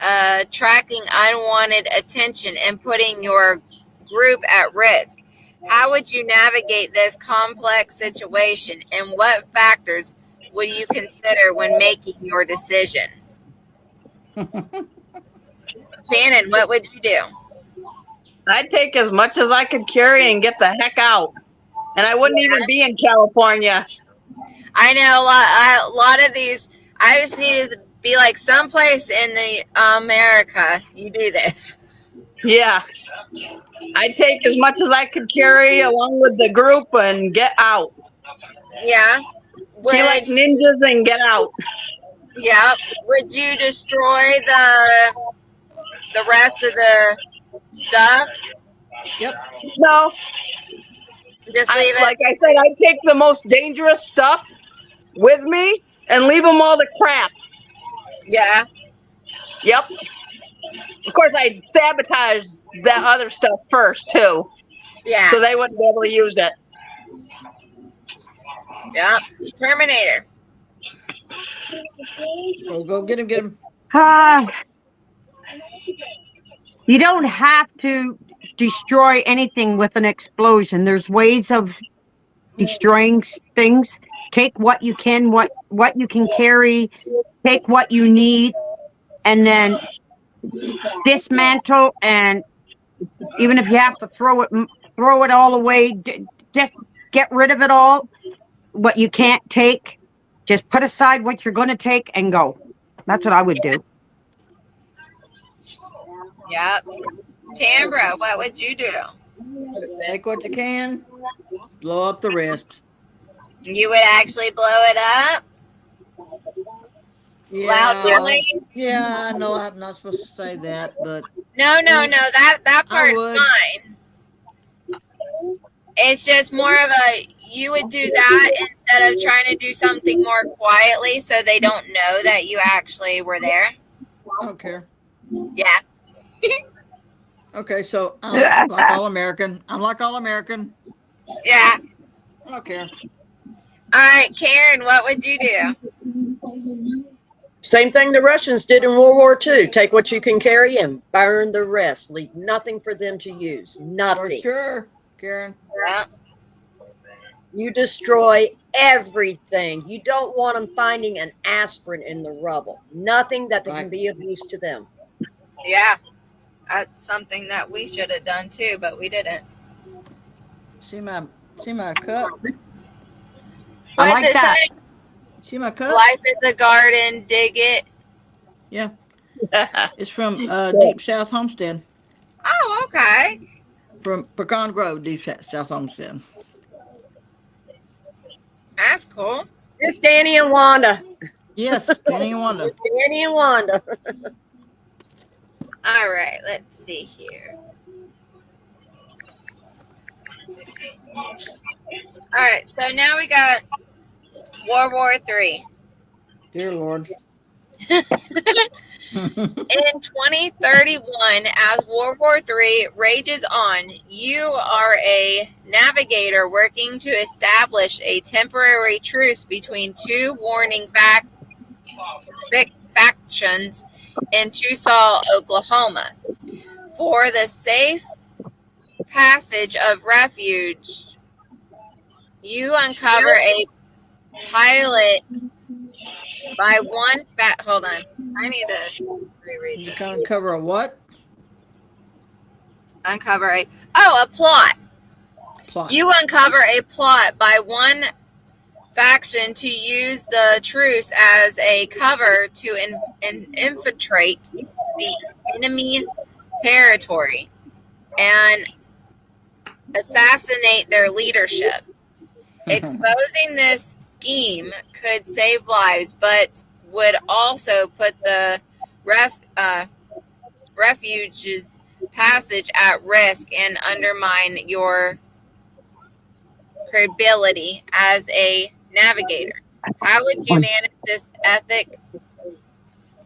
attracting unwanted attention and putting your group at risk. How would you navigate this complex situation, and what factors would you consider when making your decision? Shannon, what would you do? I'd take as much as I could carry and get the heck out. And I wouldn't even be in California. I know a lot of these. I just need to be like someplace in the America. You do this. Yeah. I'd take as much as I could carry along with the group and get out. Yeah. Be like ninjas and get out. Yeah. Would you destroy the rest of the stuff? Yep. No. Just leave it. Like I said, I'd take the most dangerous stuff with me and leave them all the crap. Yeah. Yep. Of course, I'd sabotage that other stuff first, too. Yeah. So they wouldn't be able to use it. Yep. Terminator. Oh, go get him. Get him. You don't have to destroy anything with an explosion. There's ways of destroying things. Take what you can, what you can carry, take what you need, and then dismantle. And even if you have to throw it all away, just get rid of it all. What you can't take, just put aside what you're going to take and go. That's what I would do. Yep. Tambra, what would you do? Take what you can. Blow up the rest. You would actually blow it up? Yeah. Loud noise? Yeah, I know I'm not supposed to say that, but No. That part's would. fine. It's just more of a you would do that instead of trying to do something more quietly so they don't know that you actually were there. I don't care. Yeah. Okay, so I'm like all American. I'm like all American. Yeah. I don't care. All right, Karen, what would you do? Same thing the Russians did in World War II. Take what you can carry and burn the rest. Leave nothing for them to use. For Nothing. sure, Karen. Yeah. You destroy everything. You don't want them finding an aspirin in the rubble. Nothing that can be of use to them. Yeah. That's something that we should have done too, but we didn't. See my cup? I What's like it that. say? See my cup? Life is a garden, dig it. Yeah. It's from Deep South Homestead. Oh, okay. From Pecan Grove, Deep South Homestead. That's cool. It's Danny and Wanda. Yes, Danny and Wanda. It's Danny and Wanda. All right, let's see here. All right, so now we got World War III. Dear Lord. In 2031, as World War III rages on, you are a navigator working to establish a temporary truce between two warring factions in Tulsa, Oklahoma, for the safe passage of refuge. You uncover a pilot by one hold on. I need to reread You this. can uncover a what? Uncover a plot. Plot. You uncover a plot by one faction to use the truce as a cover to infiltrate the enemy territory and assassinate their leadership. Exposing this scheme could save lives, but would also put the refuge's passage at risk and undermine your credibility as a navigator. How would you manage this ethic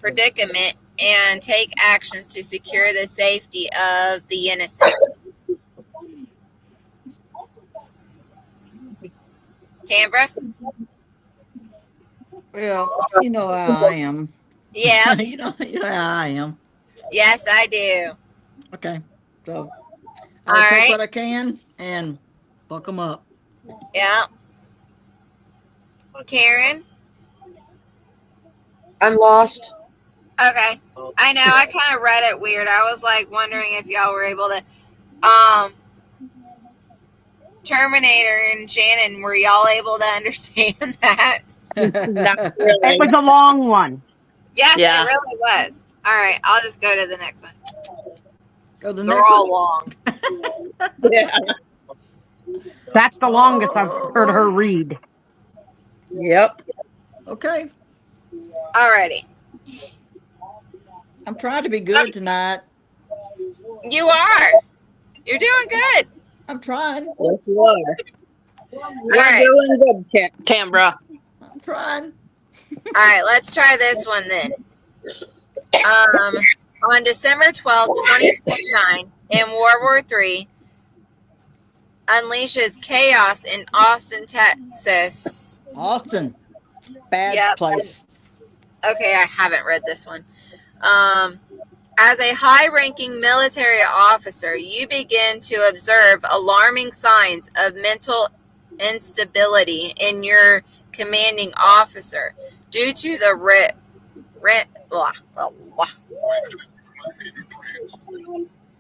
predicament and take actions to secure the safety of the innocent? Tambra? Well, you know how I am. Yeah. you know how I am. Yes, I do. Okay. So All I'll take right. what I can and buck them up. Yeah. Karen? I'm lost. Okay. I know. I kind of read it weird. I was like wondering if y'all were able to. Terminator and Shannon, were y'all able to understand that? Not It really. was a long one. Yes, Yeah. it really was. All right. I'll just go to the next one. Go to the They're next all one. long. Yeah. That's the longest I've heard her read. Yep. Okay. Alrighty. I'm trying to be good tonight. You are. You're doing good. I'm trying. Yes, you are. You're right. doing good, Tambra. I'm trying. All right. Let's try this one then. On December 12th, 2029, in World War III, unleashes chaos in Austin, Texas. Austin. Bad Yep. place. Okay, I haven't read this one. As a high-ranking military officer, you begin to observe alarming signs of mental instability in your commanding officer due to the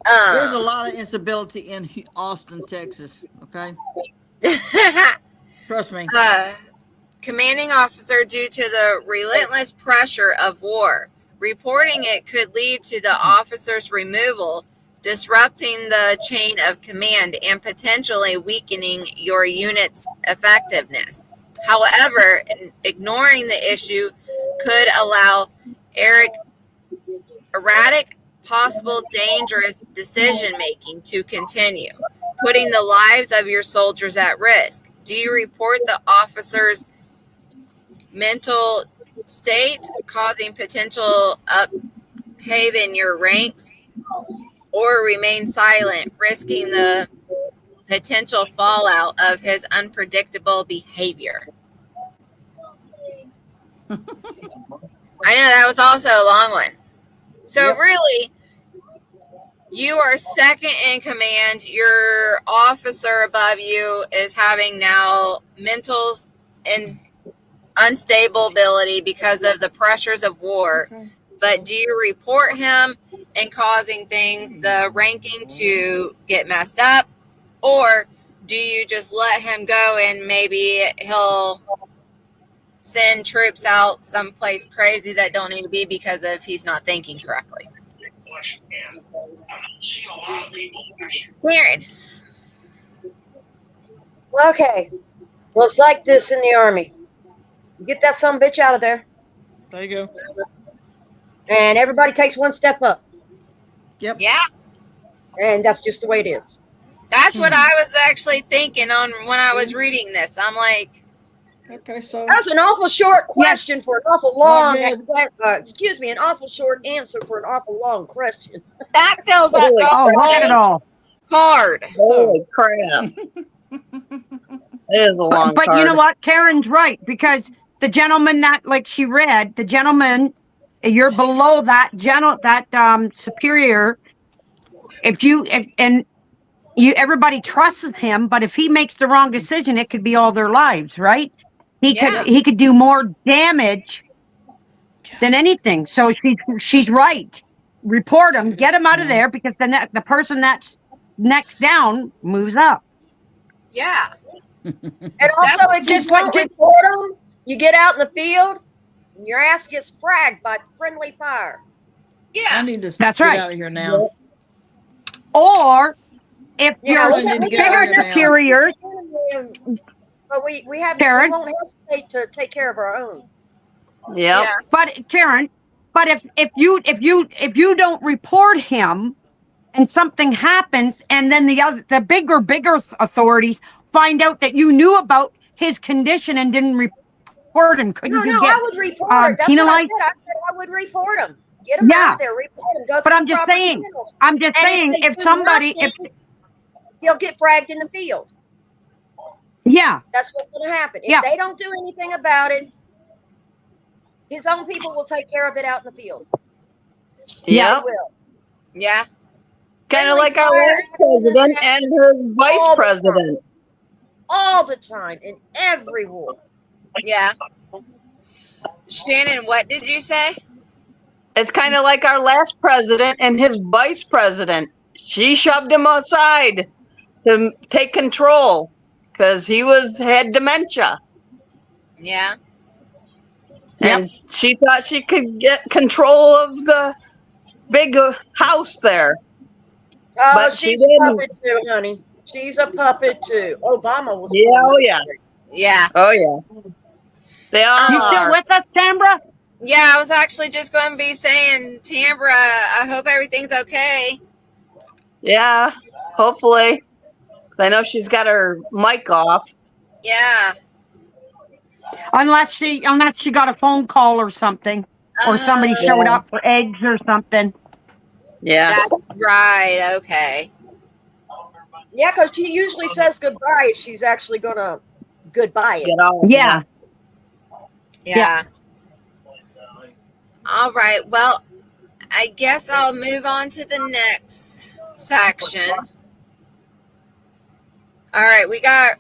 There's a lot of instability in Austin, Texas. Okay. Trust me. Commanding officer due to the relentless pressure of war. Reporting it could lead to the officer's removal, disrupting the chain of command and potentially weakening your unit's effectiveness. However, ignoring the issue could allow erratic, possible dangerous decision-making to continue, putting the lives of your soldiers at risk. Do you report the officer's mental state causing potential upheaval in your ranks, or remain silent, risking the potential fallout of his unpredictable behavior? I know that was also a long one. So Yep. really, you are second in command. Your officer above you is having now mental and unstable ability because of the pressures of war. Okay. but do you report him and causing the ranking to get messed up, or do you just let him go and maybe he'll send troops out someplace crazy that don't need to be because of he's not thinking correctly? Karen. Okay. Well, it's like this in the Army. You get that son of a bitch out of there, There you go. and everybody takes one step up. Yep. Yeah, And that's just the way it is. that's what I was actually thinking on when I was reading this. I'm like, Okay, so That's an awful short question for an awful long. good. Excuse me, an awful short answer for an awful long question. that fills up the Oh, look at it all. card. Holy crap. It is a long But card. you know what? Karen's right, because the gentleman that, like she read, the gentleman, you're below that superior. And everybody trusts him, but if he makes the wrong decision, it could be all their lives, right? He Yeah. could do more damage than anything. So she's right. Report him, get him out of there, because the person that's next down moves up. Yeah. And also, if you don't report them, you get out in the field, and your ass gets fragged by friendly fire. Yeah. I need to That's get right. out of here now. Or if Yeah, you're we got bigger superiors, but we Karen? won't hesitate to take care of our own. Yep. Yeah. but Karen, but if you don't report him and something happens, and then the bigger authorities find out that you knew about his condition and didn't report him, couldn't you get I would report. That's penalized? what I said. I would report him. Get him out of there. Report him. Go But through I'm the just proper saying. channels. I'm just And saying, they if do somebody, nothing, he'll get fragged in the field. yeah, That's what's going to happen. If Yeah. they don't do anything about it, his own people will take care of it out in the field. Yeah. They Yep. will. Yeah. Kind of Friendly like our fire last president and his vice all the president. all the time in every war. Yeah. Shannon, what did you say? It's kind of like our last president and his vice president. She shoved him aside to take control because he had dementia. Yeah. And she thought she could get control of the big house there. Oh, But she she's a didn't. puppet too, honey. She's a puppet too. Obama was. Yeah, born oh this yeah. way. Yeah. Oh yeah. They all You still are. with us, Tambra? Yeah, I was actually just going to be saying, Tambra, I hope everything's okay. Yeah, hopefully. I know she's got her mic off. Yeah. Unless she got a phone call or something, or somebody showed Yeah. up for eggs or something. Yeah. That's right. Okay. Yeah, because she usually says goodbye if she's actually gonna goodbye it. Get off. Yeah. Yeah. All right. Well, I guess I'll move on to the next section. All right. We got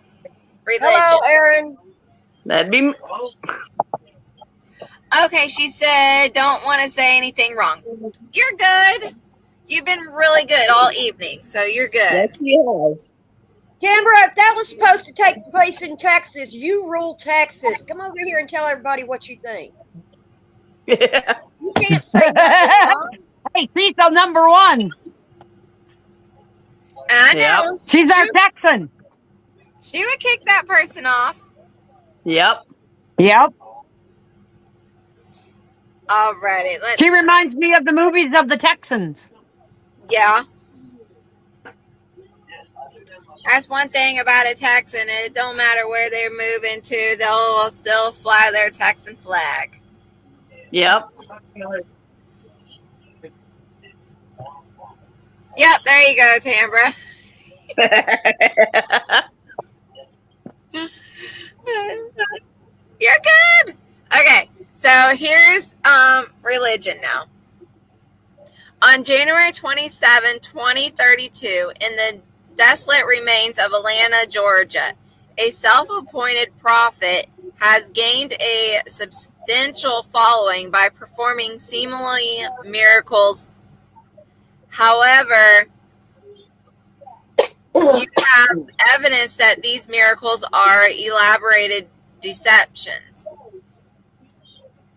religion. Hello, Aaron. That'd be. Okay, she said, don't want to say anything wrong. You're good. You've been really good all evening, so you're good. Yes, he has. Tambra, if that was supposed to take place in Texas, you rule Texas. Come over here and tell everybody what you think. Yeah. You can't say nothing wrong. Hey, Cecil #1. I know. Yep. She's our Texan. She would kick that person off. Yep. Yep. Alrighty, let's. She reminds me of the movies of the Texans. Yeah. That's one thing about a Texan. It don't matter where they're moving to, they'll still fly their Texan flag. Yep. Yep, there you go, Tambra. You're good. Okay, so here's religion now. On January 27, 2032, in the desolate remains of Atlanta, Georgia, A self-appointed prophet has gained a substantial following by performing seemingly miracles. However, you have evidence that these miracles are elaborated deceptions.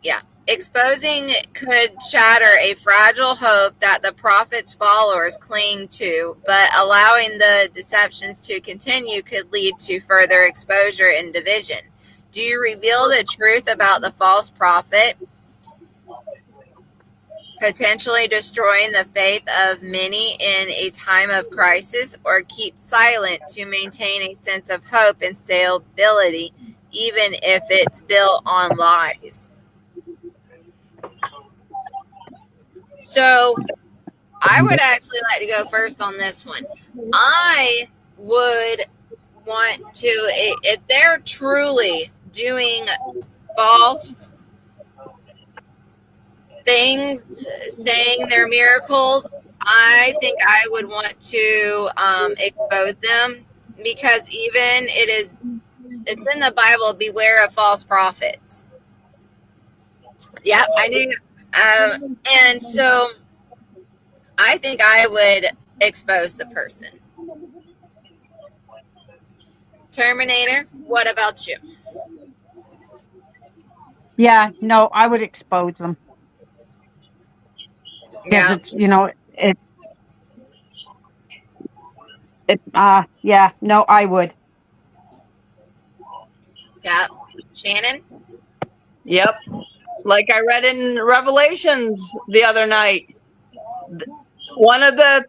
Yeah. Exposing could shatter a fragile hope that the prophet's followers cling to, but allowing the deceptions to continue could lead to further exposure and division. Do you reveal the truth about the false prophet, potentially destroying the faith of many in a time of crisis, or keep silent to maintain a sense of hope and stability, even if it's built on lies? So I would actually like to go first on this one. I would want to, if they're truly doing false things, saying they're miracles, I think I would want to expose them, because even it's in the Bible, beware of false prophets. Yep, I knew. And so I think I would expose the person. Terminator, what about you? Yeah, no, I would expose them. Because Yeah. it's, yeah, no, I would. Yeah. Shannon? Yep. Like I read in Revelations the other night, one of the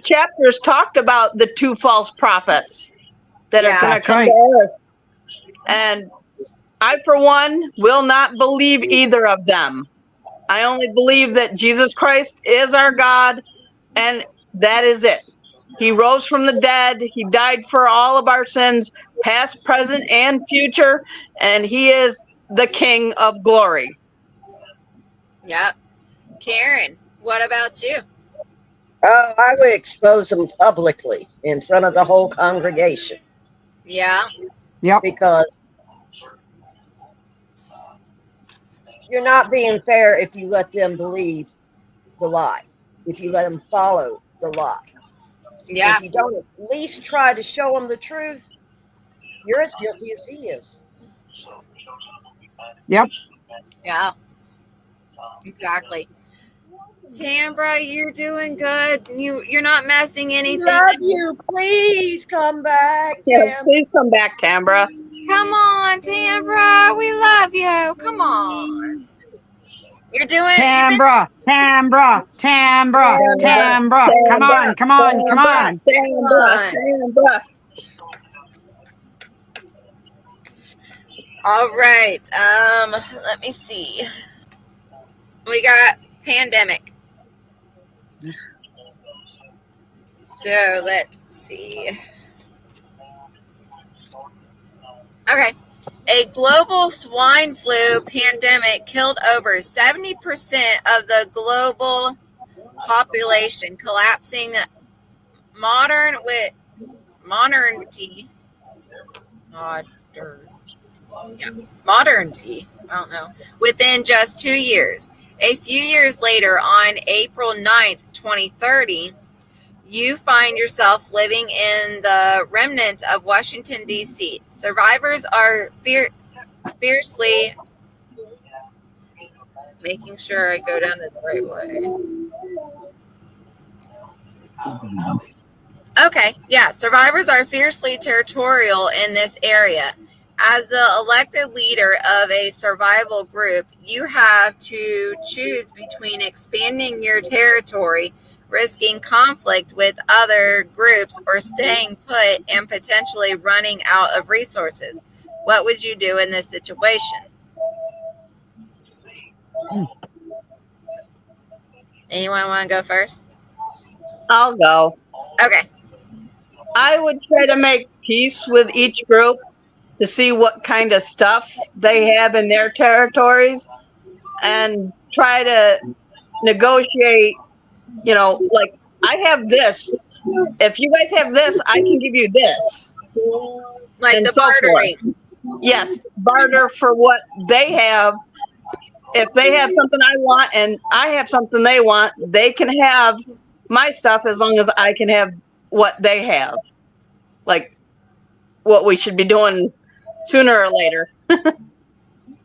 chapters talked about the two false prophets that are going to come to earth. And I, for one, will not believe either of them. I only believe that Jesus Christ is our God, and that is it. He rose from the dead. He died for all of our sins, past, present, and future, and he is the King of glory. Yep. Karen, what about you? I would expose them publicly in front of the whole congregation. Yeah. Yep. Because you're not being fair if you let them believe the lie, if you let them follow the lie. Yeah. If you don't at least try to show them the truth, you're as guilty as he is. Yep. Yeah. Exactly. Tambra, you're doing good. You're not messing anything. Love you. Please come back, Yeah, Tam. please come back, Tambra. Come on, Tambra. We love you. Come on. You're doing Tambra. Come on. Tambra. All right. Let me see. We got pandemic. So let's see. Okay. A global swine flu pandemic killed over 70% of the global population, collapsing modernity within just 2 years. A few years later, on April 9th, 2030, you find yourself living in the remnants of Washington, D.C. Survivors are fiercely making sure I go down the right way. Okay, yeah. Survivors are fiercely territorial in this area. As the elected leader of a survival group, you have to choose between expanding your territory, risking conflict with other groups, or staying put and potentially running out of resources. What would you do in this situation? Anyone want to go first? I'll go. Okay. I would try to make peace with each group to see what kind of stuff they have in their territories and try to negotiate, like I have this. If you guys have this, I can give you this. Like and the so forth. bartering. Yes, barter for what they have. If they have something I want and I have something they want, they can have my stuff as long as I can have what they have. Like what we should be doing sooner or later.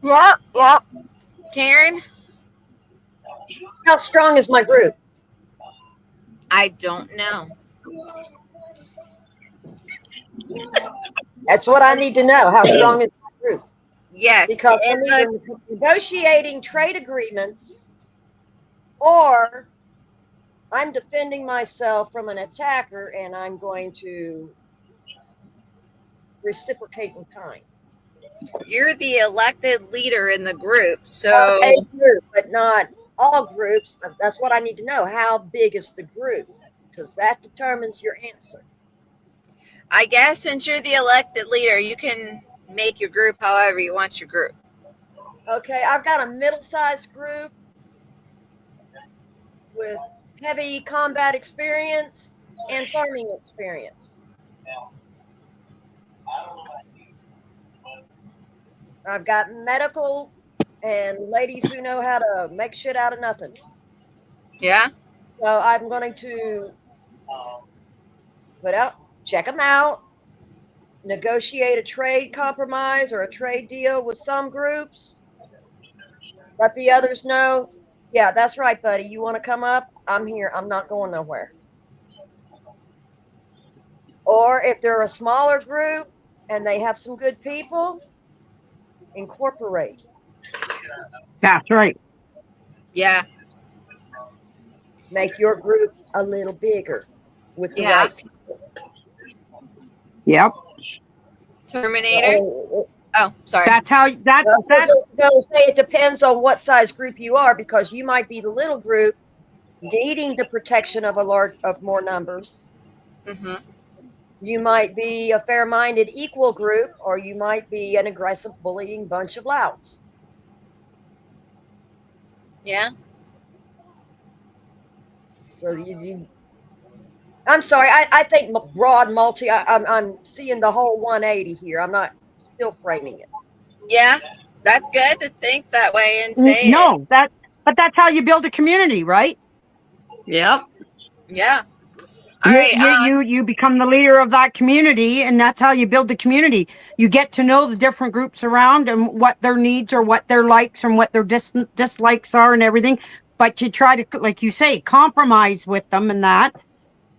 Yep. Karen, How strong is my group? I don't know. That's what I need to know. How strong is my group? Yes, Because in I'm the either negotiating trade agreements or I'm defending myself from an attacker and I'm going to reciprocate in kind. you're the elected leader in the group, Of so a group, but not all groups. That's what I need to know. How big is the group? Because that determines your answer. I guess since you're the elected leader, you can make your group however you want your group. Okay, I've got a middle-sized group with heavy combat experience and farming experience. I've got medical and ladies who know how to make shit out of nothing. Yeah? So I'm going to check them out, negotiate a trade compromise or a trade deal with some groups, let the others know, yeah, that's right, buddy. You want to come up? I'm here. I'm not going nowhere. Or if they're a smaller group and they have some good people, incorporate. That's right. Yeah. Make your group a little bigger with the Yeah. right people. Yep. Terminator. Oh, sorry. That's how I was going to say it depends on what size group you are, because you might be the little group needing the protection of more numbers. Mm-hmm. You might be a fair-minded equal group, or you might be an aggressive bullying bunch of louts. Yeah. So I'm sorry. I think broad multi. I'm seeing the whole 180 here. I'm not still framing it. Yeah. That's good to think that way and say it. No, but that's how you build a community, right? Yep. Yeah. All right. You become the leader of that community, and that's how you build the community. You get to know the different groups around and what their needs or what their likes and what their dislikes are and everything. But you try to, like you say, compromise with them and that,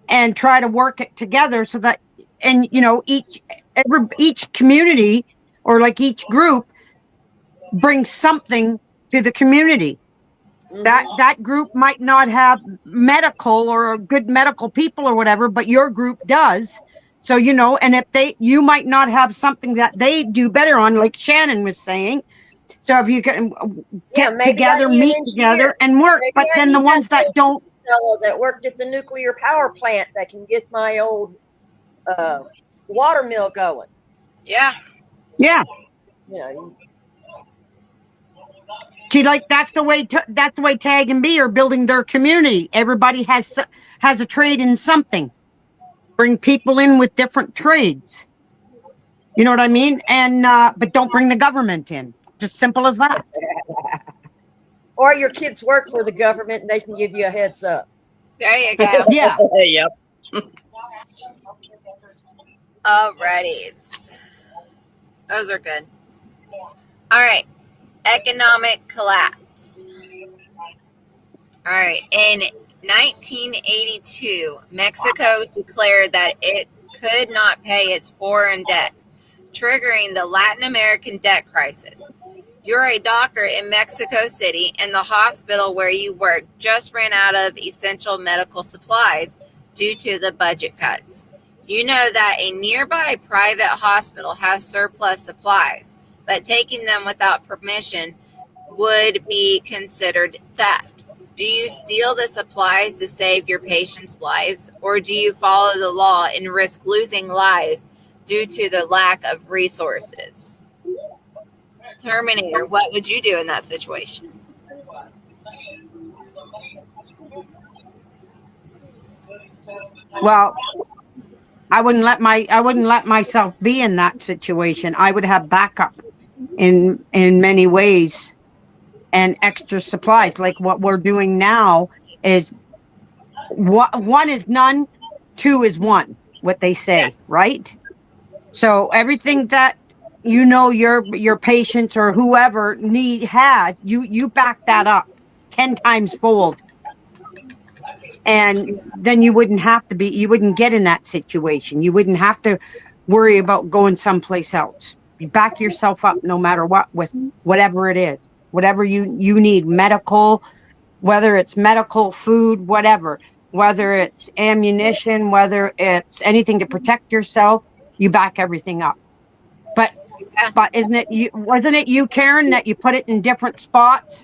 and try to work it together so that, and each community or like each group brings something to the community. That group might not have medical or good medical people or whatever, but your group does. So, and if you might not have something that they do better on, like Shannon was saying. So if you can get together, meet together and work, Maybe but I then the need ones that don't. Fellow that worked at the nuclear power plant that can get my old water mill going. Yeah. Yeah. See, like that's the way Tag and B are building their community. Everybody has a trade in something. Bring people in with different trades. You know what I mean? And but don't bring the government in. Just simple as that. Or your kids work for the government and they can give you a heads up. There you go. Yeah. Yep. Alrighty. Those are good. All right. Economic collapse. All right. In 1982, Mexico declared that it could not pay its foreign debt, triggering the Latin American debt crisis. You're a doctor in Mexico City, and the hospital where you work just ran out of essential medical supplies due to the budget cuts. You know that a nearby private hospital has surplus supplies, but taking them without permission would be considered theft. Do you steal the supplies to save your patients' lives, or do you follow the law and risk losing lives due to the lack of resources? Terminator, what would you do in that situation? Well, I wouldn't let myself be in that situation. I would have backup in many ways and extra supplies. Like what we're doing now is one is none, two is one, what they Yeah. say, right? So everything that your patients or whoever you back that up 10 times fold, and then you wouldn't get in that situation. You wouldn't have to worry about going someplace else. You back yourself up no matter what, with whatever it is, whatever you need, medical, whether it's medical, food, whatever, whether it's ammunition, whether it's anything to protect yourself, you back everything up. But Yeah. wasn't it you, Karen, that you put it in different spots?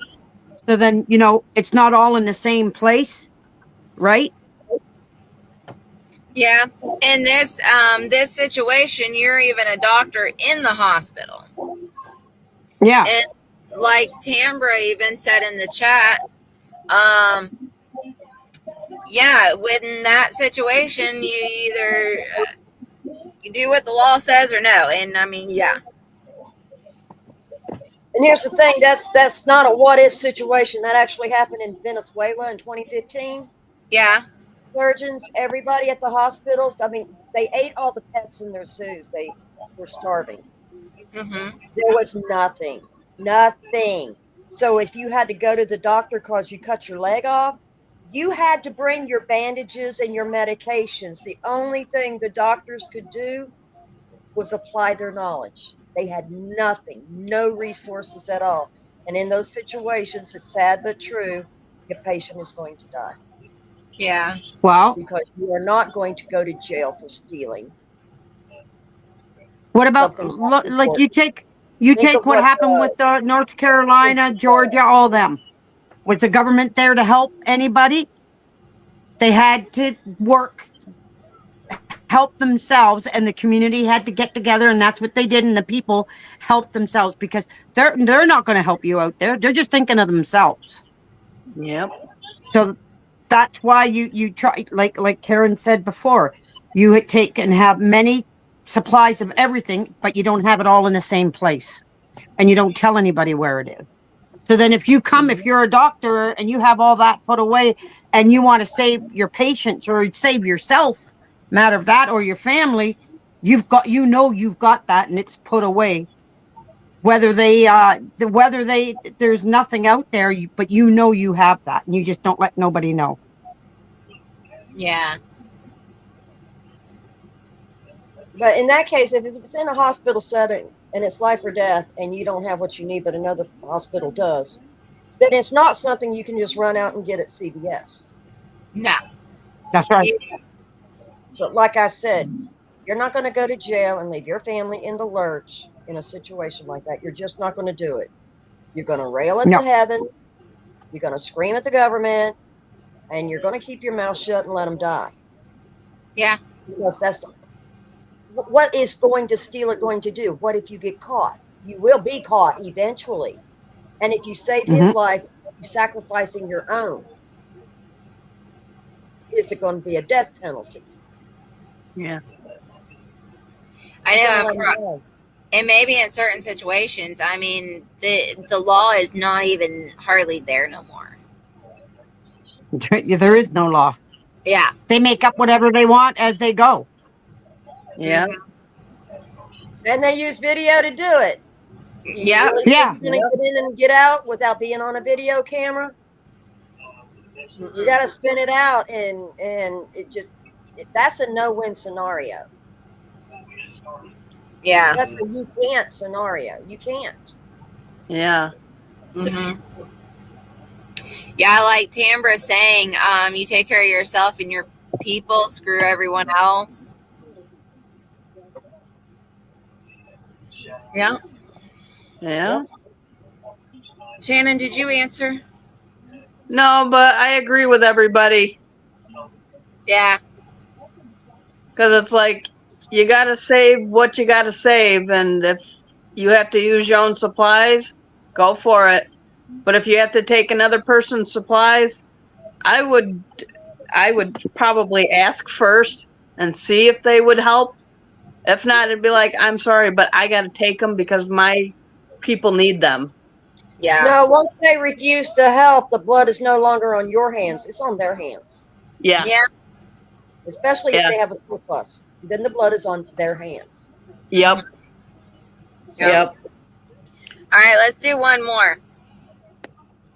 So then, it's not all in the same place, right? Yeah. In this situation, you're even a doctor in the hospital. Yeah. And like Tambra even said in the chat, yeah, within that situation, you either you do what the law says or no. And I mean, yeah. And here's the thing, that's not a what if situation. That actually happened in Venezuela in 2015. Yeah. Surgeons, everybody at the hospitals, I mean, they ate all the pets in their zoos. They were starving. Mm-hmm. There was nothing. So if you had to go to the doctor because you cut your leg off, you had to bring your bandages and your medications. The only thing the doctors could do was apply their knowledge. They had nothing, no resources at all. And in those situations, it's sad but true, your patient is going to die Yeah. Well, because you are not going to go to jail for stealing what about something that like important. you Think take of what what happened with North Carolina, Princess Georgia, all them? Was the government there to help anybody? They had to help themselves, and the community had to get together, and that's what they did. And the people helped themselves because they're not going to help you out there. They're just thinking of themselves. Yep. So that's why you try, like Karen said before, you take and have many supplies of everything, but you don't have it all in the same place, and you don't tell anybody where it is. So then if you're a doctor and you have all that put away and you want to save your patients or save yourself, matter of that, or your family, you've got that and it's put away. Whether there's nothing out there, but you have that and you just don't let nobody know. Yeah. But in that case, if it's in a hospital setting and it's life or death and you don't have what you need, but another hospital does, then it's not something you can just run out and get at CVS. No. That's right. So, like I said, you're not going to go to jail and leave your family in the lurch in a situation like that. You're just not going to do it. You're going to rail at No. the heavens. You're going to scream at the government, and you're going to keep your mouth shut and let them die. Yeah. Because that's what is going to steal it going to do. What if you get caught? You will be caught eventually. And if you save his life, you're sacrificing your own. Is it going to be a death penalty? Yeah. I You're know. gonna let him die. And maybe in certain situations, I mean, the law is not even hardly there no more. There is no law. Yeah. They make up whatever they want as they go. Yeah. And they use video to do it. Yeah. Really Yeah. Going to get in and get out without being on a video camera? You got to spin it out, and that's a no-win scenario. Yeah. That's a you can't scenario. You can't. Yeah. Mm-hmm. Yeah, like Tambra saying, you take care of yourself and your people, screw everyone else. Yeah. Yeah. Shannon, did you answer? No, but I agree with everybody Yeah. because it's like you got to save what you got to save, and if you have to use your own supplies, go for it. But if you have to take another person's supplies, I would probably ask first and see if they would help. If not, it'd be like, I'm sorry, but I got to take them because my people need them. Yeah. No, once they refuse to help, the blood is no longer on your hands. It's on their hands. Yeah. Yeah. Especially if Yeah. they have a surplus. Then the blood is on their hands. Yep. So, Yep. All right, let's do one more.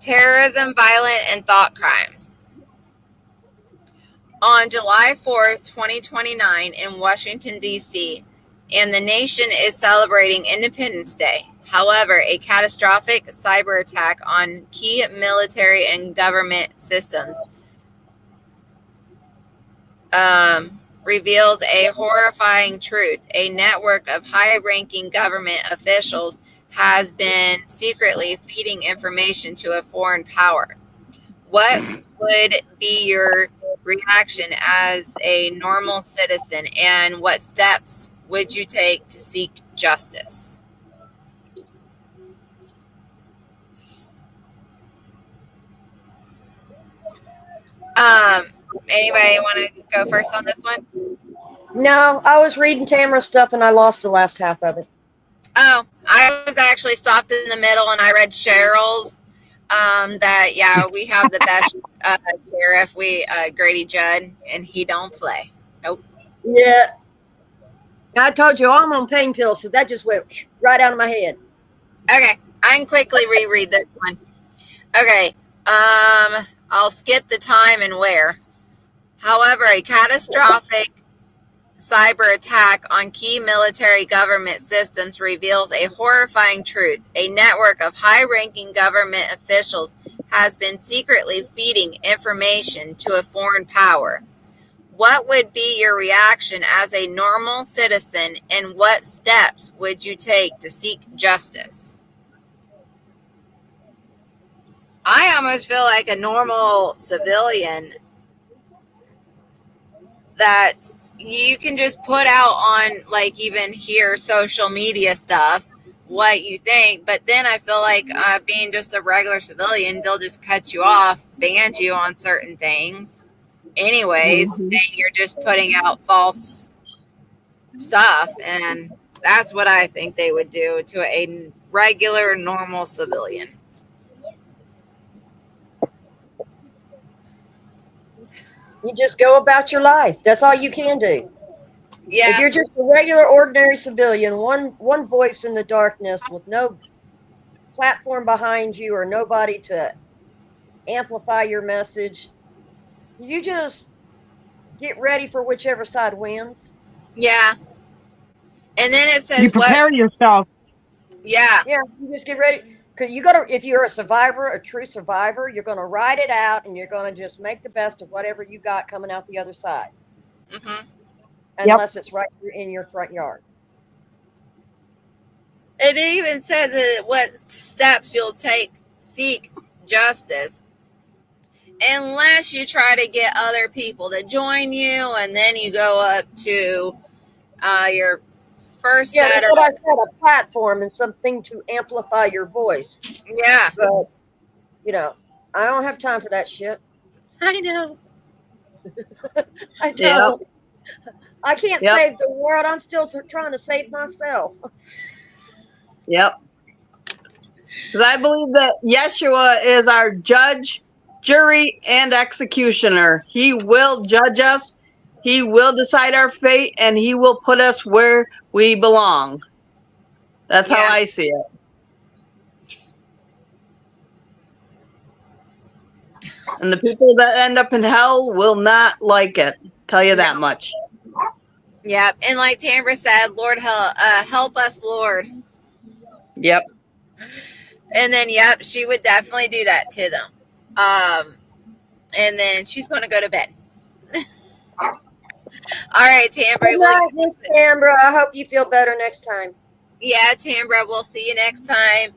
Terrorism, violent, and thought crimes. On July 4th, 2029, in Washington, D.C., and the nation is celebrating Independence Day. However, a catastrophic cyber attack on key military and government systems reveals a horrifying truth. A network of high-ranking government officials has been secretly feeding information to a foreign power. What would be your reaction as a normal citizen, and what steps would you take to seek justice? Anybody want to go first on this one? no, I was reading Tamara's stuff and I lost the last half of it. Oh, I was actually stopped in the middle and I read Cheryl's. That yeah, we have the best sheriff. Grady Judd, and he don't play. Nope. Yeah. I told you I'm on pain pills, so that just went right out of my head. Okay, I can quickly reread this one. Okay, I'll skip the time and where. However, a catastrophic cyber attack on key military government systems reveals a horrifying truth. A network of high-ranking government officials has been secretly feeding information to a foreign power. What would be your reaction as a normal citizen, and what steps would you take to seek justice? I almost feel like a normal civilian that you can just put out on, like, even here, social media stuff, what you think. But then I feel like being just a regular civilian, they'll just cut you off, ban you on certain things. Anyways, then you're just putting out false stuff. And that's what I think they would do to a regular, normal civilian. You just go about your life. That's all you can do. Yeah. If you're just a regular, ordinary civilian, one voice in the darkness with no platform behind you or nobody to amplify your message, you just get ready for whichever side wins. Yeah. And then it says You prepare yourself. Yeah. Yeah, you just get ready. Because you gotta, if you're a survivor, a true survivor, you're gonna ride it out and you're gonna just make the best of whatever you got coming out the other side. Mm-hmm. Unless it's right in your front yard. It even says what steps you'll take, seek justice, unless you try to get other people to join you, and then you go up to your first Yeah, set that's of. what I said, a platform and something to amplify your voice. Yeah. But, I don't have time for that shit. I know. I don't. I can't Yep. save the world. I'm still trying to save myself. Yep. Because I believe that Yeshua is our judge, jury, and executioner. He will judge us. He will decide our fate, and he will put us where we belong. That's how Yeah. I see it. And the people that end up in hell will not like it. Tell you that much. Yep. And like Tambra said, Lord, help us, Lord. Yep. And then, yep, she would definitely do that to them. And then she's going to go to bed. All right, Tambra. Good night, Miss Tambra. I hope you feel better next time. Yeah, Tambra. We'll see you next time.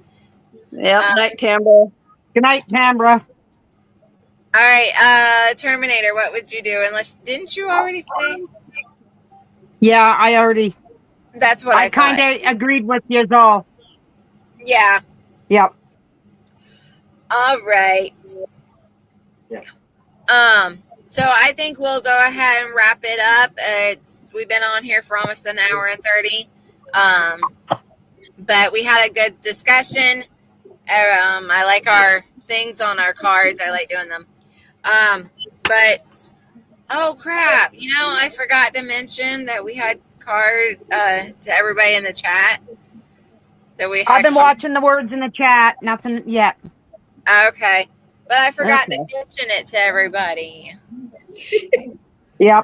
Yep. Night, Tambra. Good night, Tambra. All right, Terminator, what would you do? Didn't you already say? Yeah, I already. That's what I kind thought. of agreed with you all. Yeah. Yep. All right. So I think we'll go ahead and wrap it up. We've been on here for almost an hour and 30. But we had a good discussion. I like our things on our cards. I like doing them. But oh crap! I forgot to mention that we had card to everybody in the chat. I've been watching the words in the chat. Nothing yet. Okay, but I forgot to mention it to everybody. Yep.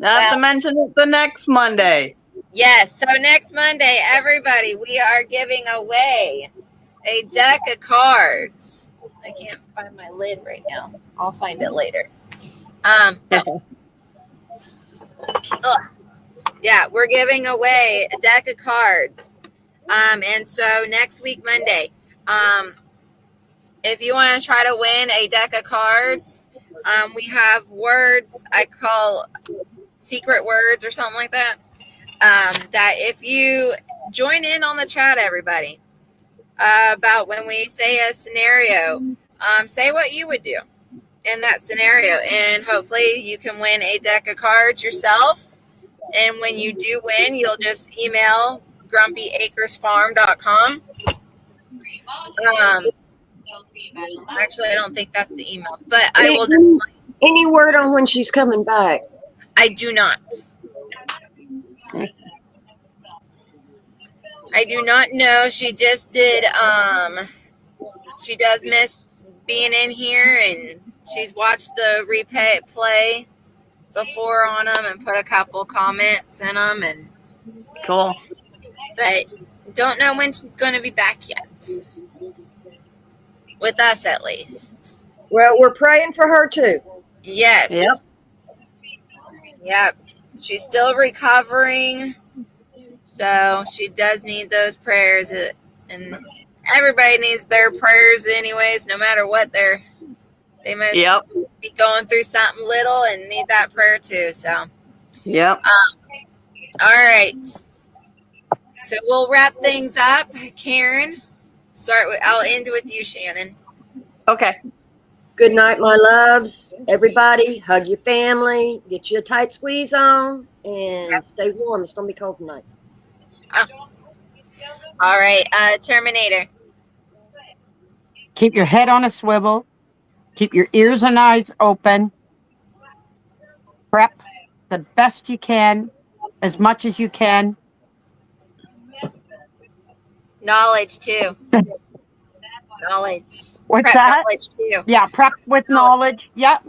Not to mention it the next Monday. Yes. So next Monday, everybody, we are giving away a deck of cards. I can't find my lid right now. I'll find it later. Yeah, we're giving away a deck of cards. And so next week, Monday, if you want to try to win a deck of cards, we have words I call secret words or something like that. That if you join in on the chat, everybody, about when we say a scenario, say what you would do in that scenario, and hopefully you can win a deck of cards yourself. And when you do win, you'll just email grumpyacresfarm.com. Actually, I don't think that's the email, but I will definitely. Any word on when she's coming back? I do not. I do not know. She just did. She does miss being in here, and she's watched the replay before on them and put a couple comments in them, and cool. But don't know when she's going to be back yet. With us, at least. Well, we're praying for her too. Yes. Yep. She's still recovering, so she does need those prayers, and everybody needs their prayers anyways, no matter what they might be going through something little and need that prayer too. So yep. All right. So we'll wrap things up. Karen, I'll end with you, Shannon. Okay. Good night, my loves. Everybody, hug your family, get you a tight squeeze on, and stay warm. It's going to be cold tonight. All right. Terminator. Keep your head on a swivel. Keep your ears and eyes open. Prep the best you can, as much as you can. Knowledge, too. Knowledge. What's prep that? Knowledge, too. Yeah, prep with knowledge. Yep.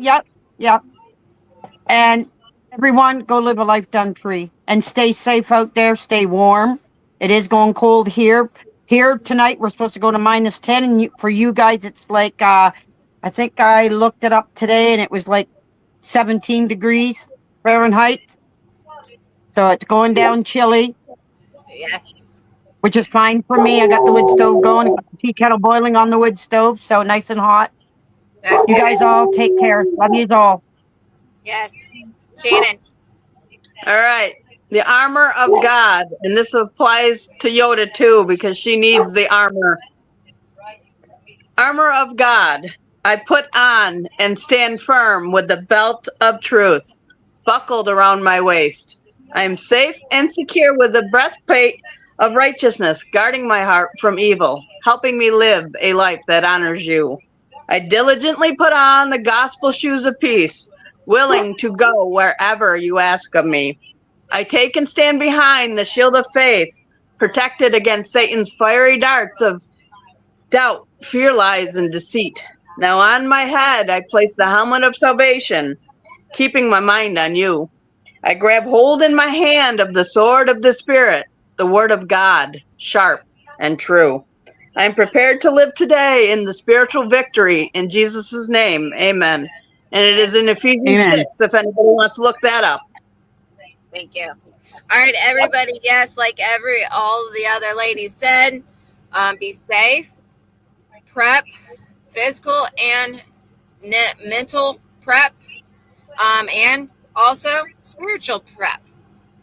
And everyone, go live a life done free. And stay safe out there. Stay warm. It is going cold here. Here tonight, we're supposed to go to -10. And for you guys, it's like, I think I looked it up today, and it was like 17 degrees Fahrenheit. So it's going down chilly. Yes. Which is fine for me. I got the wood stove going. I got the tea kettle boiling on the wood stove, so nice and hot. You guys all take care. Love you all. Yes. Shannon. All right. The armor of God. And this applies to Yoda too, because she needs the armor. Armor of God. I put on and stand firm with the belt of truth buckled around my waist. I am safe and secure with the breastplate of righteousness, guarding my heart from evil, helping me live a life that honors you. I diligently put on the gospel shoes of peace, willing to go wherever you ask of me. I take and stand behind the shield of faith, protected against Satan's fiery darts of doubt, fear, lies, and deceit. Now on my head I place the helmet of salvation, keeping my mind on you. I grab hold in my hand of the sword of the Spirit, the word of God, sharp and true. I am prepared to live today in the spiritual victory in Jesus' name. Amen. And it is in Ephesians 6, if anybody wants to look that up. Thank you. All right, everybody. Yes, like all the other ladies said, be safe, prep, physical and mental prep, and also spiritual prep.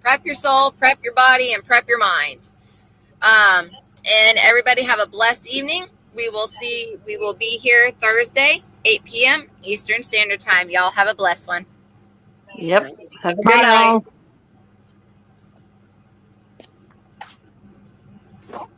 Prep your soul, prep your body, and prep your mind. And everybody have a blessed evening. We will be here Thursday, 8 p.m. Eastern Standard Time. Y'all have a blessed one. Yep. Have a good Bye, night. all.